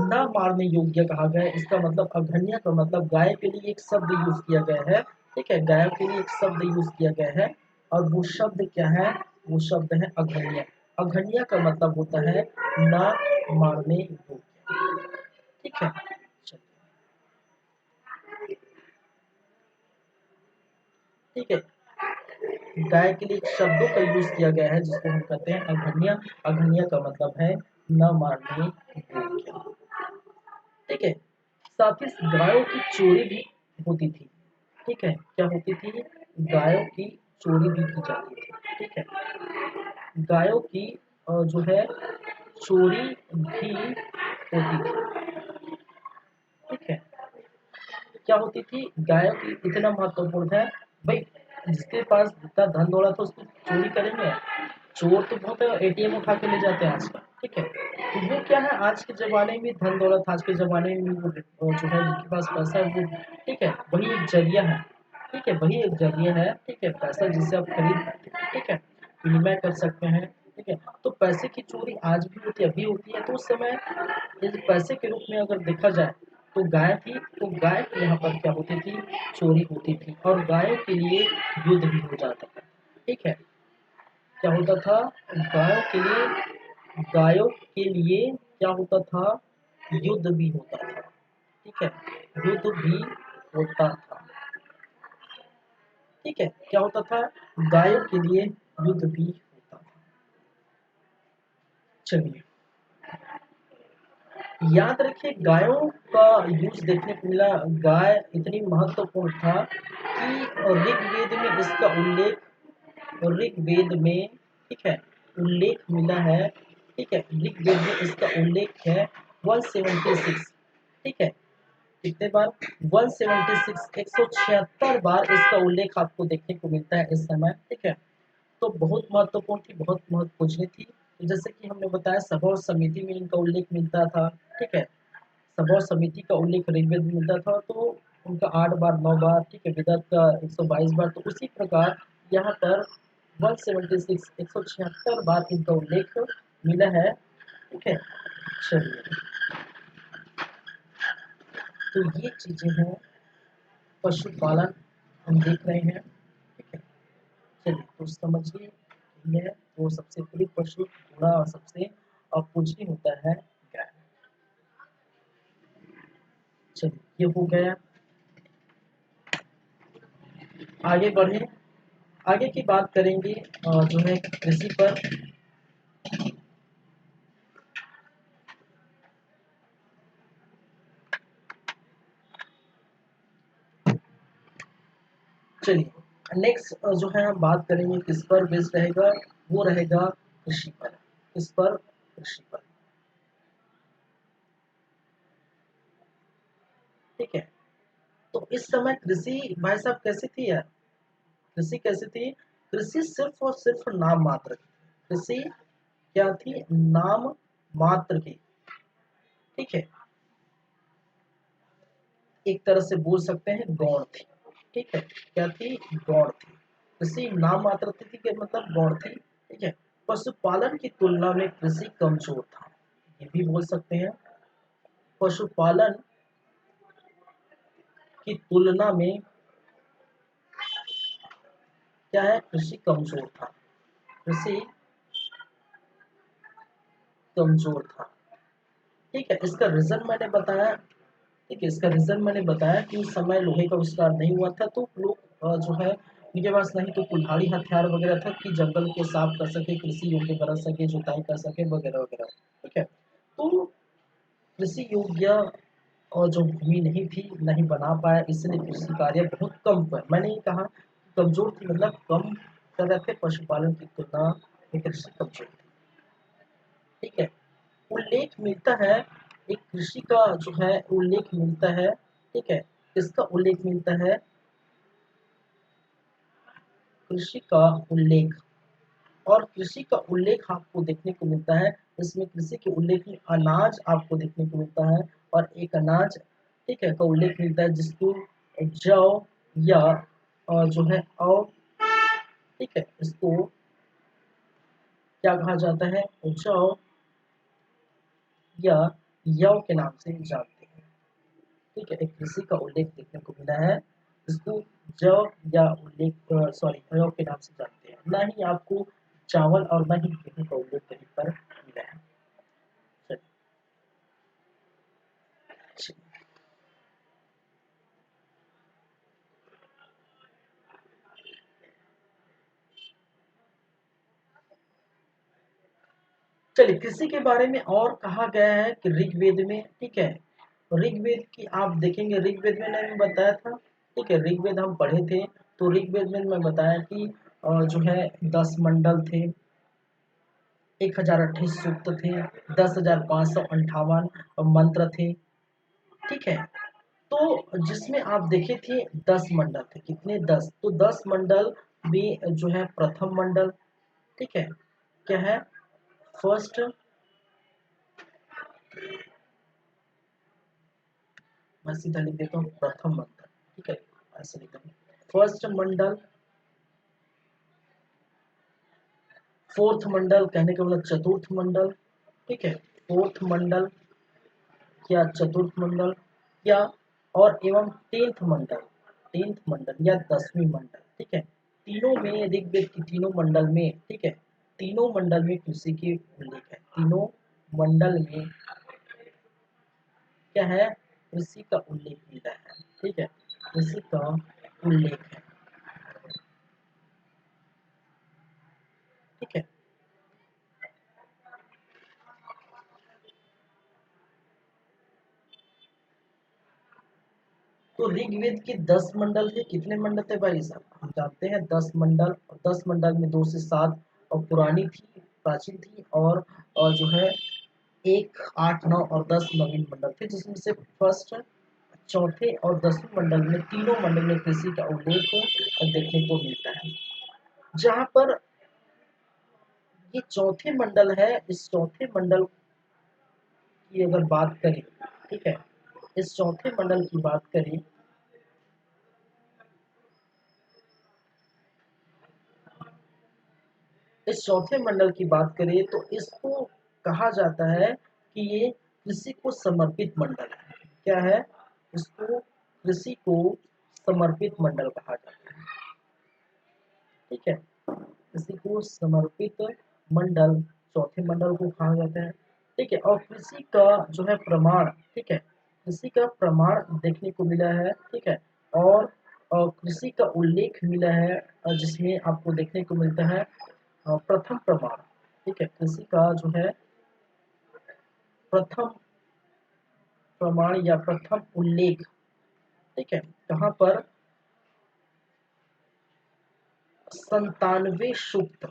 न मारने योग्य कहा गया है। इसका मतलब अघन्या का मतलब गाय के लिए एक शब्द यूज किया गया है, ठीक है, गाय के लिए एक शब्द यूज किया गया है, और वो शब्द क्या है, वो शब्द है अघन्या। अघन्या का मतलब होता है न मारने योग्य, ठीक है। चलिए, ठीक है, गाय के लिए शब्दों का यूज किया गया है जिसको हम कहते हैं अघन्या। अघन्या का मतलब है न मारने योग्य, ठीक है। साथ ही गायों की चोरी भी होती थी, ठीक है, क्या होती थी, गायों की चोरी भी की जाती थी, ठीक है। गायों की जो है चोरी भी होती थी, ठीक है। क्या होती थी, गायों की इतना महत्वपूर्ण है भाई, जिसके पास जितना धन दौलत है उसको चोरी करेंगे। चोर तो बहुत एटीएम उठा के ले जाते हैं आजकल, ठीक है, तो वो क्या है, आज के जमाने में धन दौलत, आज के जमाने में वो जो है जिनके पास पैसा है वो, ठीक है, वही एक जरिया है, ठीक है, वही एक जरिया है, ठीक है, पैसा जिससे आप खरीद, ठीक है, विनिमय कर सकते हैं, ठीक है। तो पैसे की चोरी आज भी होती है, अभी होती है, तो उस समय यदि पैसे के रूप में अगर देखा जाए तो गाय थी, तो गाय की यहाँ पर क्या होती थी, चोरी होती थी, और गायों के लिए युद्ध भी हो जाता था, ठीक है। क्या होता था, गायों के लिए, गायों के लिए क्या होता था, युद्ध भी होता था, ठीक है, युद्ध भी होता था, ठीक है। क्या होता था, गायों के लिए युद्ध भी होता था। चलिए, याद रखिए गायों का यूज देखने को मिला, गाय इतनी महत्वपूर्ण था कि ऋग्वेद में इसका उल्लेख, ऋग्वेद में, ठीक है, उल्लेख मिला है, ठीक है, ऋग्वेद में इसका उल्लेख है 176, ठीक है, कितने बार, 176, 176 बार इसका उल्लेख आपको देखने को मिलता है इस समय, ठीक है। तो बहुत महत्वपूर्ण थी, बहुत महत्वपूर्ण थी। तो जैसे कि हमने बताया सभा और समिति में इनका उल्लेख मिलता था, ठीक है, सभा और समिति का उल्लेख ऋग्वेद में मिलता था, तो उनका 8 बार, 9 बार, ठीक है, वेदांत का 122 बार, तो उसी प्रकार यहाँ पर 176, 176 बार इनका उल्लेख मिला है, ठीक है। चलिए, तो ये चीजें हैं, पशुपालन हम देख रहे हैं, ठीक है। चलिए, तो समझिए, यह वो सबसे बड़ी पशु घोड़ा और सबसे पूजनीय होता है गाय। चलिए, ये हो गया, आगे बढ़े, आगे की बात करेंगे जो है कृषि पर। चलिए, नेक्स्ट जो है हम बात करेंगे किस पर बेस्ड रहेगा, वो रहेगा कृषि पर, किस पर, कृषि पर, ठीक है। तो इस समय कृषि भाई साहब कैसी थी यार, कृषि कैसी थी, कृषि सिर्फ और सिर्फ नाम मात्र की, कृषि क्या थी, नाम मात्र की, ठीक है। एक तरह से बोल सकते हैं गौण थी। ठीक है, क्या थी? गौण थी। कृषि नाम मात्र थी कि मतलब गौण थी। ठीक है, पशुपालन की तुलना में कृषि कमजोर था, ये भी बोल सकते हैं। पशुपालन की तुलना में क्या है? कृषि कमजोर था। कृषि कमजोर था। ठीक है, इसका रीजन मैंने बताया। ठीक है, इसका रीजन मैंने बताया कि उस समय लोहे का आविष्कार नहीं हुआ था, तो लोग जो है उनके पास नहीं तो कुल्हाड़ी हथियार वगैरह था कि जंगल को साफ कर सके, कृषि योग्य बना सके, जुताई कर सके वगैरह वगैरह। ठीक है, तो कृषि योग्य और जो भूमि नहीं थी, नहीं बना पाया, इसलिए कृषि कार्य बहुत कम हुआ। मैंने ये कहा कमजोर थी, मतलब कम कर रहे थे, पशुपालन की तुलना में कृषि कमजोर थी। ठीक है, उल्लेख मिलता है, एक कृषि का जो है उल्लेख मिलता है। ठीक है, किसका उल्लेख मिलता है? कृषि का उल्लेख। और कृषि का उल्लेख आपको देखने को मिलता है, इसमें कृषि के उल्लेख में अनाज आपको देखने को मिलता है, और एक अनाज, ठीक है, का उल्लेख मिलता है जिसको जौ या जो है और, ठीक है, इसको क्या कहा जाता है? जौ या यव के नाम से जानते हैं। ठीक है, एक कृषि का उल्लेख देखने को मिला है जिसको जव या उल्लेख सॉरी जव के नाम से जानते हैं। ना ही आपको चावल और ना ही गेहूं का उल्लेख कहीं पर मिला है। चलिए, कृषि के बारे में और कहा गया है कि ऋग्वेद में, ठीक है, ऋग्वेद की आप देखेंगे, ऋग्वेद में मैंने बताया था। ठीक है, ऋग्वेद हम पढ़े थे, तो ऋग्वेद में मैं बताया कि जो है 10 मंडल थे, 1028 सूक्त थे, 10,558 मंत्र थे। ठीक है, तो जिसमें आप देखे थे 10 मंडल थे, कितने? 10। तो 10 मंडल में जो है प्रथम मंडल, ठीक है, क्या है? फर्स्ट, मैं सीधा लिख देता हूँ प्रथम मंडल। ठीक है, ऐसे लिखता हूँ फर्स्ट मंडल, फोर्थ मंडल कहने का मतलब चतुर्थ मंडल। ठीक है, फोर्थ मंडल या चतुर्थ मंडल या और एवं टेंथ मंडल, टेंथ मंडल या 10वीं मंडल। ठीक है, तीनों में ऋग्वेद की तीनों मंडल में, ठीक है, तीनों मंडल में कृषि के उल्लेख है। तीनों मंडल में क्या है? कृषि का उल्लेख मिला है। ठीक है, कृषि का उल्लेख है। ठीक है, तो ऋग्वेद के 10 मंडल थे। कितने मंडल थे भाई साहब? हम जानते हैं 10 मंडल, और 10 मंडल में 2 से 7 और पुरानी थी, प्राचीन थी, और जो है 1, 8, 9 और 10 नवीन मंडल थे, जिसमें से फर्स्ट, चौथे और 10वें मंडल में, तीनों मंडल में कृषि का उल्लेख देखने को मिलता है। जहाँ पर ये चौथे मंडल है, इस चौथे मंडल की अगर बात करें, ठीक है, इस चौथे मंडल की बात करें, इस चौथे मंडल की बात करें तो इसको कहा जाता है कि ये कृषि को समर्पित मंडल है। क्या है? इसको कृषि को समर्पित मंडल कहा जाता है। ठीक है, कृषि को समर्पित मंडल चौथे मंडल को कहा जाता है। ठीक है, और कृषि का जो है प्रमाण, ठीक है, कृषि का प्रमाण देखने को मिला है। ठीक है, और कृषि का उल्लेख मिला है, जिसमें आपको देखने को मिलता है प्रथम प्रमाण। ठीक है, कृषि का जो है प्रथम प्रमाण या प्रथम उल्लेख, ठीक है, कहाँ पर? 97 सूक्त।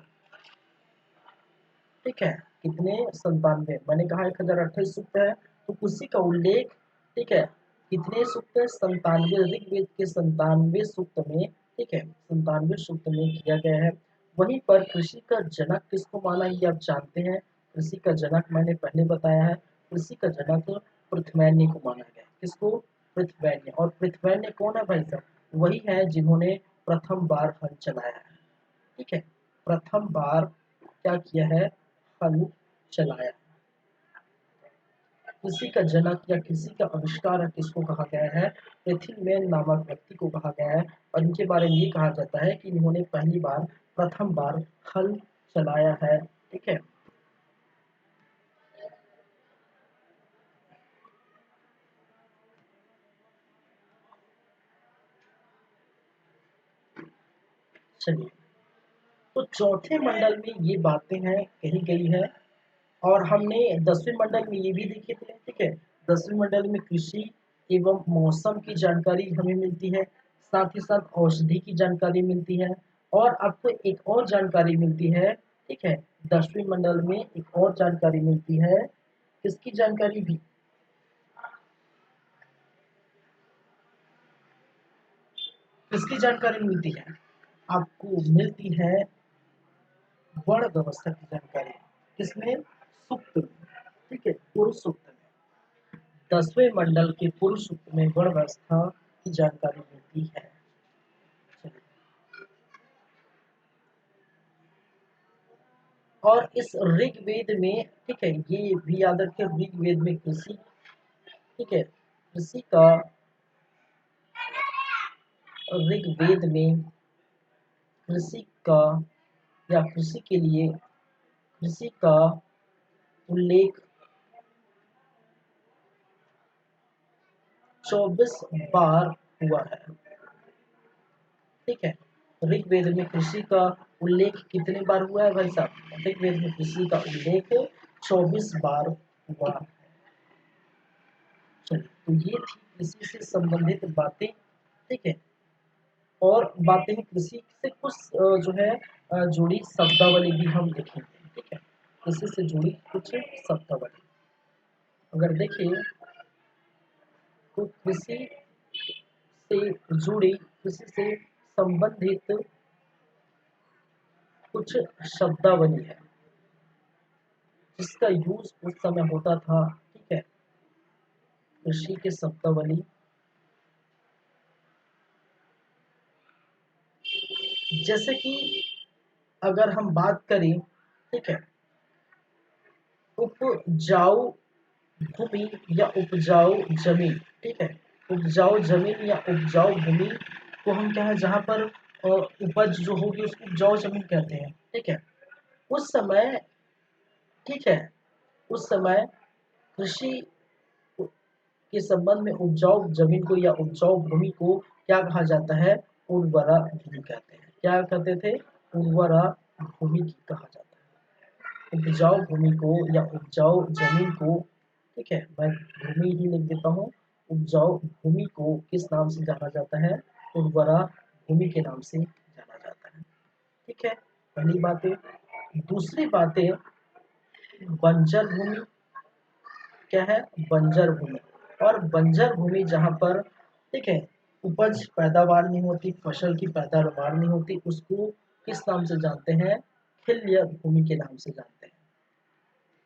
ठीक है, कितने? 97। मैंने कहा 1028 सूक्त है, तो उसी का उल्लेख, ठीक है, कितने सूक्त है? 97, ऋग्वेद के 97 सूक्त में, ठीक है, 97 सूक्त में किया गया है। वहीं पर कृषि का जनक किसको माना, ये आप जानते हैं। कृषि का जनक मैंने पहले बताया है, कृषि का जनक पृथ्वी को माना गया है। किसको? पृथ्वैन्य। और पृथ्वैन्य कौन है भाई साहब? वही है जिन्होंने प्रथम बार हल चलाया है। ठीक है, प्रथम बार क्या किया है? हल चलाया। कृषि का जनक या कृषि का आविष्कार किसको कहा गया है? पृथ्वीमैन नामक व्यक्ति को कहा गया है। और इनके बारे में ये कहा जाता है कि इन्होंने पहली बार प्रथम बार हल चलाया है। ठीक है, चलिए, तो चौथे मंडल में ये बातें हैं कही गई है। और हमने 10वें मंडल में ये भी देखे थे। ठीक है, 10वें मंडल में कृषि एवं मौसम की जानकारी हमें मिलती है, साथ ही साथ औषधि की जानकारी मिलती है। और आपको एक और जानकारी मिलती है। ठीक है, 10वें मंडल में एक और जानकारी मिलती है। किसकी जानकारी भी? किसकी जानकारी मिलती है? आपको मिलती है वर्ण व्यवस्था की जानकारी। किसमें? सूक्त में। ठीक है, पुरुष सूक्त में। 10वें मंडल के पुरुष सूक्त में वर्ण व्यवस्था की जानकारी मिलती है। चलिए, और इस ऋग्वेद में, ठीक है, ये भी याद रखें, ऋग्वेद में कृषि, ठीक है, कृषि का, ऋग्वेद में कृषि का या कृषि के लिए कृषि का उल्लेख 24 बार हुआ है। ठीक है, ऋग्वेद में कृषि का उल्लेख कितने बार हुआ है भाई साहब? ऋग्वेद में कृषि का उल्लेख 24 बार हुआ। चलिए, तो ये थी कृषि से संबंधित बातें। ठीक है, और बातें कृषि से कुछ जो है जुड़ी शब्दावली भी हम देखेंगे। ठीक है, कृषि से जुड़ी कुछ शब्दावली अगर देखें तो कृषि से संबंधित कुछ शब्दावली है जिसका यूज उस समय होता था। ठीक है, कृषि के शब्दावली, जैसे कि अगर हम बात करें, ठीक है, उपजाऊ भूमि या उपजाऊ जमीन। ठीक है, उपजाऊ जमीन या उपजाऊ भूमि को हम क्या है, जहाँ पर उपज जो होगी उसको उपजाऊ जमीन कहते हैं। ठीक है, उस समय, ठीक है, उस समय कृषि के संबंध में उपजाऊ जमीन को या उपजाऊ भूमि को क्या कहा जाता है? उर्वरा भूमि कहते हैं। क्या कहते थे? उर्वरा भूमि की कहा जाता है। उपजाऊ भूमि को या उपजाऊ जमीन को, ठीक है, मैं भूमि ही लिख देता हूँ, उपजाऊ भूमि को किस नाम से जाना जाता है? उर्वरा भूमि के नाम से जाना जाता है। ठीक है, पहली बात है। दूसरी बात है, बंजर भूमि। क्या है? बंजर भूमि। और बंजर भूमि जहाँ पर, ठीक है, उपज पैदावार नहीं होती, फसल की पैदावार नहीं होती, उसको किस नाम से जानते हैं? खिल्य भूमि के नाम से जानते हैं।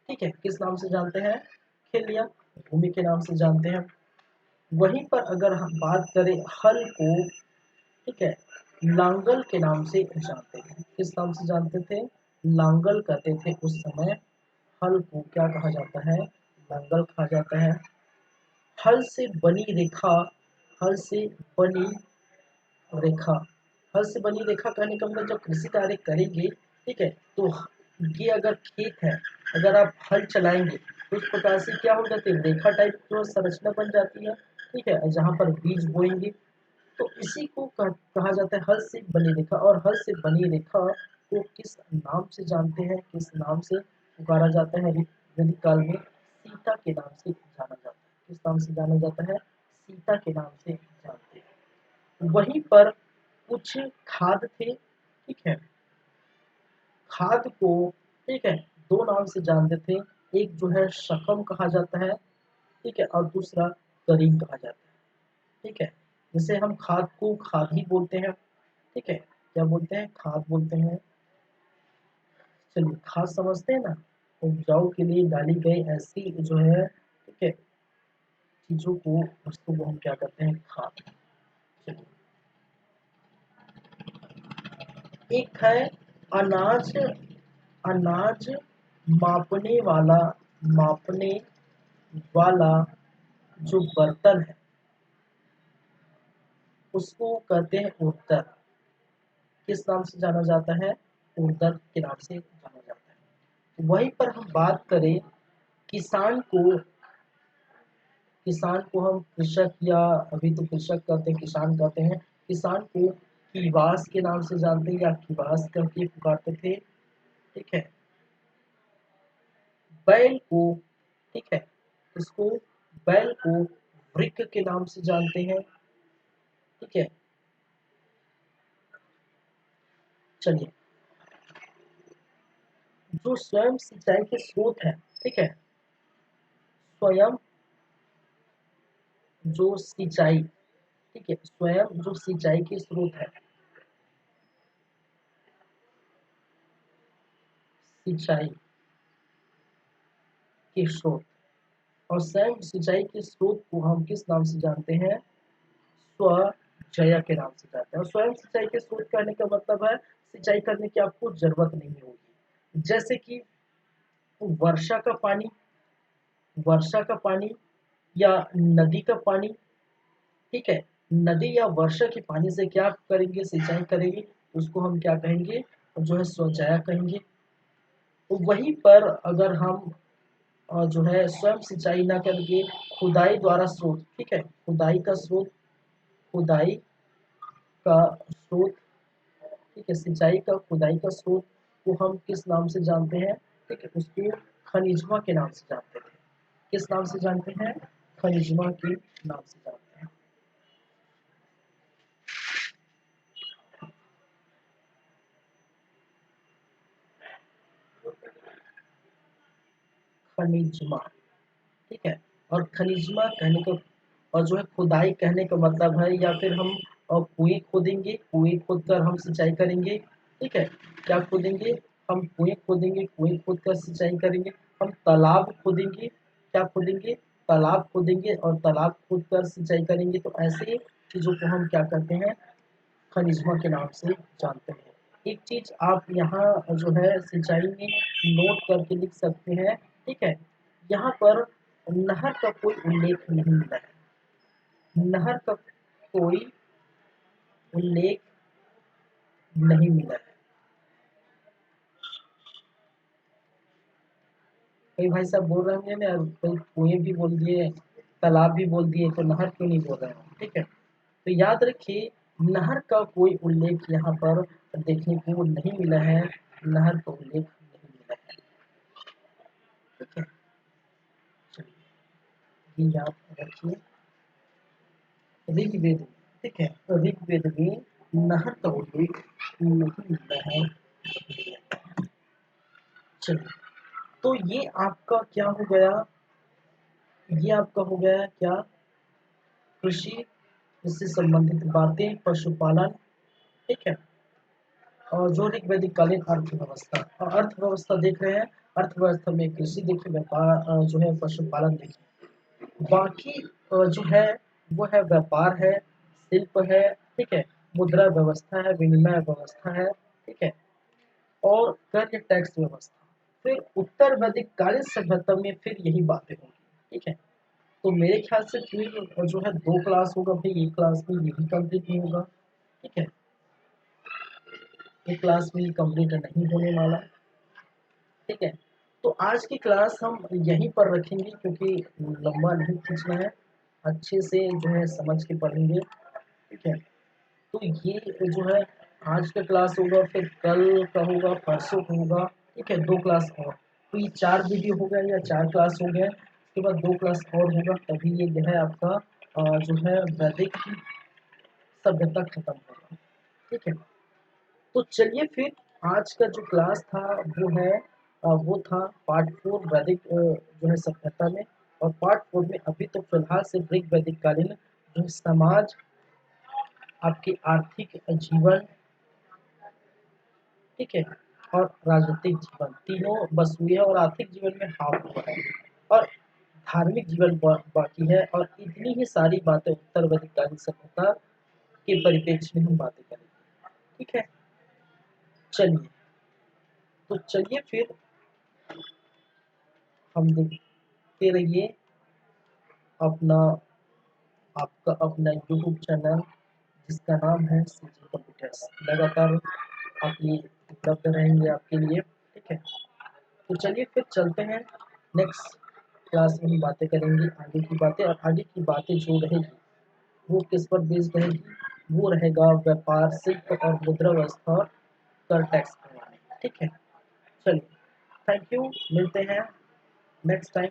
ठीक है, किस नाम से जानते हैं? खिल्य भूमि के नाम से जानते हैं। वहीं पर अगर हम बात करें हल को, ठीक है, लांगल के नाम से जानते हैं। किस नाम से जानते थे? लांगल कहते थे उस समय। हल को क्या कहा जाता है? लांगल कहा जाता है। हल से बनी रेखा, हल से बनी रेखा, हल से बनी रेखा कहने का मतलब जब कृषि कार्य करेंगे, ठीक है, तो ये अगर खेत है, अगर आप हल चलाएंगे तो उस प्रकार से क्या हो जाती है? रेखा टाइप जो संरचना बन जाती है। ठीक है, जहाँ पर बीज बोएंगे तो इसी को कहा जाता है हल से बनी रेखा। और हल से बनी रेखा को किस नाम से जानते हैं? किस नाम से पुकारा जाता है? वैदिक काल में सीता के नाम से जाना जाता है। किस नाम से जाना जाता है? सीता के नाम से जानते हैं। वहीं पर कुछ खाद थे। ठीक है, खाद को, ठीक है, दो नाम से जानते थे। एक जो है शकम कहा जाता है, ठीक है, और दूसरा करीम कहा जाता है। ठीक है, जैसे हम खाद को खाद ही बोलते हैं। ठीक है, क्या बोलते हैं? खाद बोलते हैं। चलिए, खाद समझते हैं ना, उपजाऊ के लिए डाली गई ऐसी जो है, ठीक है, चीजों को, वस्तु को हम क्या करते हैं, खाते हैं। चलिए, एक है अनाज, अनाज मापने वाला जो बर्तन है उसको कहते हैं उर्दर। किस नाम से जाना जाता है, उर्दर के नाम से जाना जाता है। वहीं पर हम बात करें किसान को, किसान को हम कृषक, या अभी तो कृषक कहते हैं, किसान कहते हैं, किसान को किवास के नाम से जानते हैं या किवास करके पुकारते थे। ठीक है, बैल को, ठीक है, इसको, बैल को वृक्क के नाम से जानते हैं। ठीक है, चलिए, जो स्वयं सिंचाई के स्रोत है, ठीक है, स्वयं जो सिंचाई, ठीक है, स्वयं जो सिंचाई के स्रोत है, सिंचाई के स्रोत, और स्वयं सिंचाई के स्रोत को हम किस नाम से जानते हैं, स्वजय के नाम से जानते हैं। और स्वयं सिंचाई के स्रोत कहने का मतलब है सिंचाई करने की आपको जरूरत नहीं होगी। जैसे कि वर्षा का पानी, वर्षा का पानी या नदी का पानी, ठीक है, नदी या वर्षा के पानी से क्या करेंगे, सिंचाई करेंगे, उसको हम क्या कहेंगे, जो है स्वचाया कहेंगे। तो वहीं पर अगर हम जो है स्वयं सिंचाई ना करके खुदाई द्वारा स्रोत, ठीक है, खुदाई का स्रोत, खुदाई का स्रोत, ठीक है, सिंचाई का, खुदाई का स्रोत को हम किस नाम से जानते हैं, ठीक है, उसको खनिजमा के नाम से जानते हैं। किस नाम से जानते हैं, खनिजमा के नाम से जानते हैं। खनिजमा, ठीक है, और खनिजमा कहने का, और जो है खुदाई कहने का मतलब है, या फिर हम कुएं खोदेंगे, कुएं खोद कर हम सिंचाई करेंगे। ठीक है, क्या खोदेंगे, हम कुएं खोदेंगे, कुएं खोद कर सिंचाई करेंगे। हम तालाब खोदेंगे, क्या खोदेंगे, तालाब खोदेंगे, और तालाब खोद कर सिंचाई करेंगे। तो ऐसे चीजों को हम क्या करते हैं, खनिजमा के नाम से जानते हैं। एक चीज आप यहाँ जो है सिंचाई में नोट करके लिख सकते हैं। ठीक है, यहाँ पर नहर का कोई उल्लेख नहीं मिला है, नहर का कोई उल्लेख नहीं मिला है। कई भाई साहब बोल रहे होंगे ना, कोई कुएं भी बोल दिए, तालाब भी बोल दिए, तो नहर क्यों नहीं बोल रहे हैं। ठीक है, तो याद रखिए, नहर का कोई उल्लेख यहाँ पर देखने को नहीं मिला है, नहर का उल्लेख नहीं मिला है। ठीक है, चलिए, ये याद रखिए, ऋग्वेद, ठीक है, ऋग्वेद में नहर का उल्लेख नहीं मिलता है। चलिए, तो ये आपका क्या हो गया, ये आपका हो गया क्या, कृषि, इससे संबंधित बातें, पशुपालन। ठीक है, और जो ऋग्वैदिक कालीन अर्थव्यवस्था, और अर्थव्यवस्था देख रहे हैं, अर्थव्यवस्था में कृषि देखिए, व्यापार जो है, पशुपालन देखिए, बाकी जो है वो है व्यापार है, शिल्प है, ठीक है, मुद्रा व्यवस्था है, विनिमय व्यवस्था है, ठीक है, और कर या टैक्स व्यवस्था। फिर उत्तर वैदिक कालीन सभ्यता में फिर यही बातें होंगी। ठीक है, तो मेरे ख्याल से फिर जो है दो क्लास होगा भाई, एक क्लास में यही कंप्लीट नहीं होगा। ठीक है, एक क्लास में कंप्लीट नहीं होने वाला। ठीक है, तो आज की क्लास हम यहीं पर रखेंगे, क्योंकि लंबा नहीं खींचना है, अच्छे से जो है समझ के पढ़ेंगे। ठीक है, तो ये जो है आज का क्लास होगा, फिर कल का होगा, परसों का होगा। ठीक है, दो क्लास और, तो ये चार वीडियो हो गया या चार क्लास हो गए, उसके बाद दो क्लास और होगा, तभी ये जो है आपका जो है वैदिक सभ्यता खत्म होगा। ठीक है, तो चलिए फिर, आज का जो क्लास था वो है वो था पार्ट 4 वैदिक जो है सभ्यता में। और पार्ट 4 में अभी तो फिलहाल सिर्फ ऋग वैदिक कालीन जो समाज, आपके आर्थिक जीवन, ठीक है, और राजनीतिक जीवन, तीनों बस हुई है, और आर्थिक जीवन में हाफ हुआ है, और धार्मिक जीवन बाकी है और इतनी ही सारी बातें उत्तर वैदिककालीन सभ्यता के परिप्रेक्ष्य में हम बातें करेंगे। ठीक है, चलिए, तो चलिए फिर हम देखते रहिए अपना आपका अपना यूट्यूब चैनल जिसका नाम है सीजी कंप्यूटर्स। लगातार आप ये उपलब्ध रहेंगे आपके लिए। ठीक है, तो चलिए फिर चलते हैं, नेक्स्ट क्लास में हम बातें करेंगे आगे की बातें, और आगे की बातें जो रहेगी वो किस पर बेस्ड रहेगी, वो रहेगा व्यापार, शिल्प और मुद्रा व्यवस्था और कर टैक्स प्रणाली। ठीक है, चलिए, थैंक यू, मिलते हैं नेक्स्ट टाइम।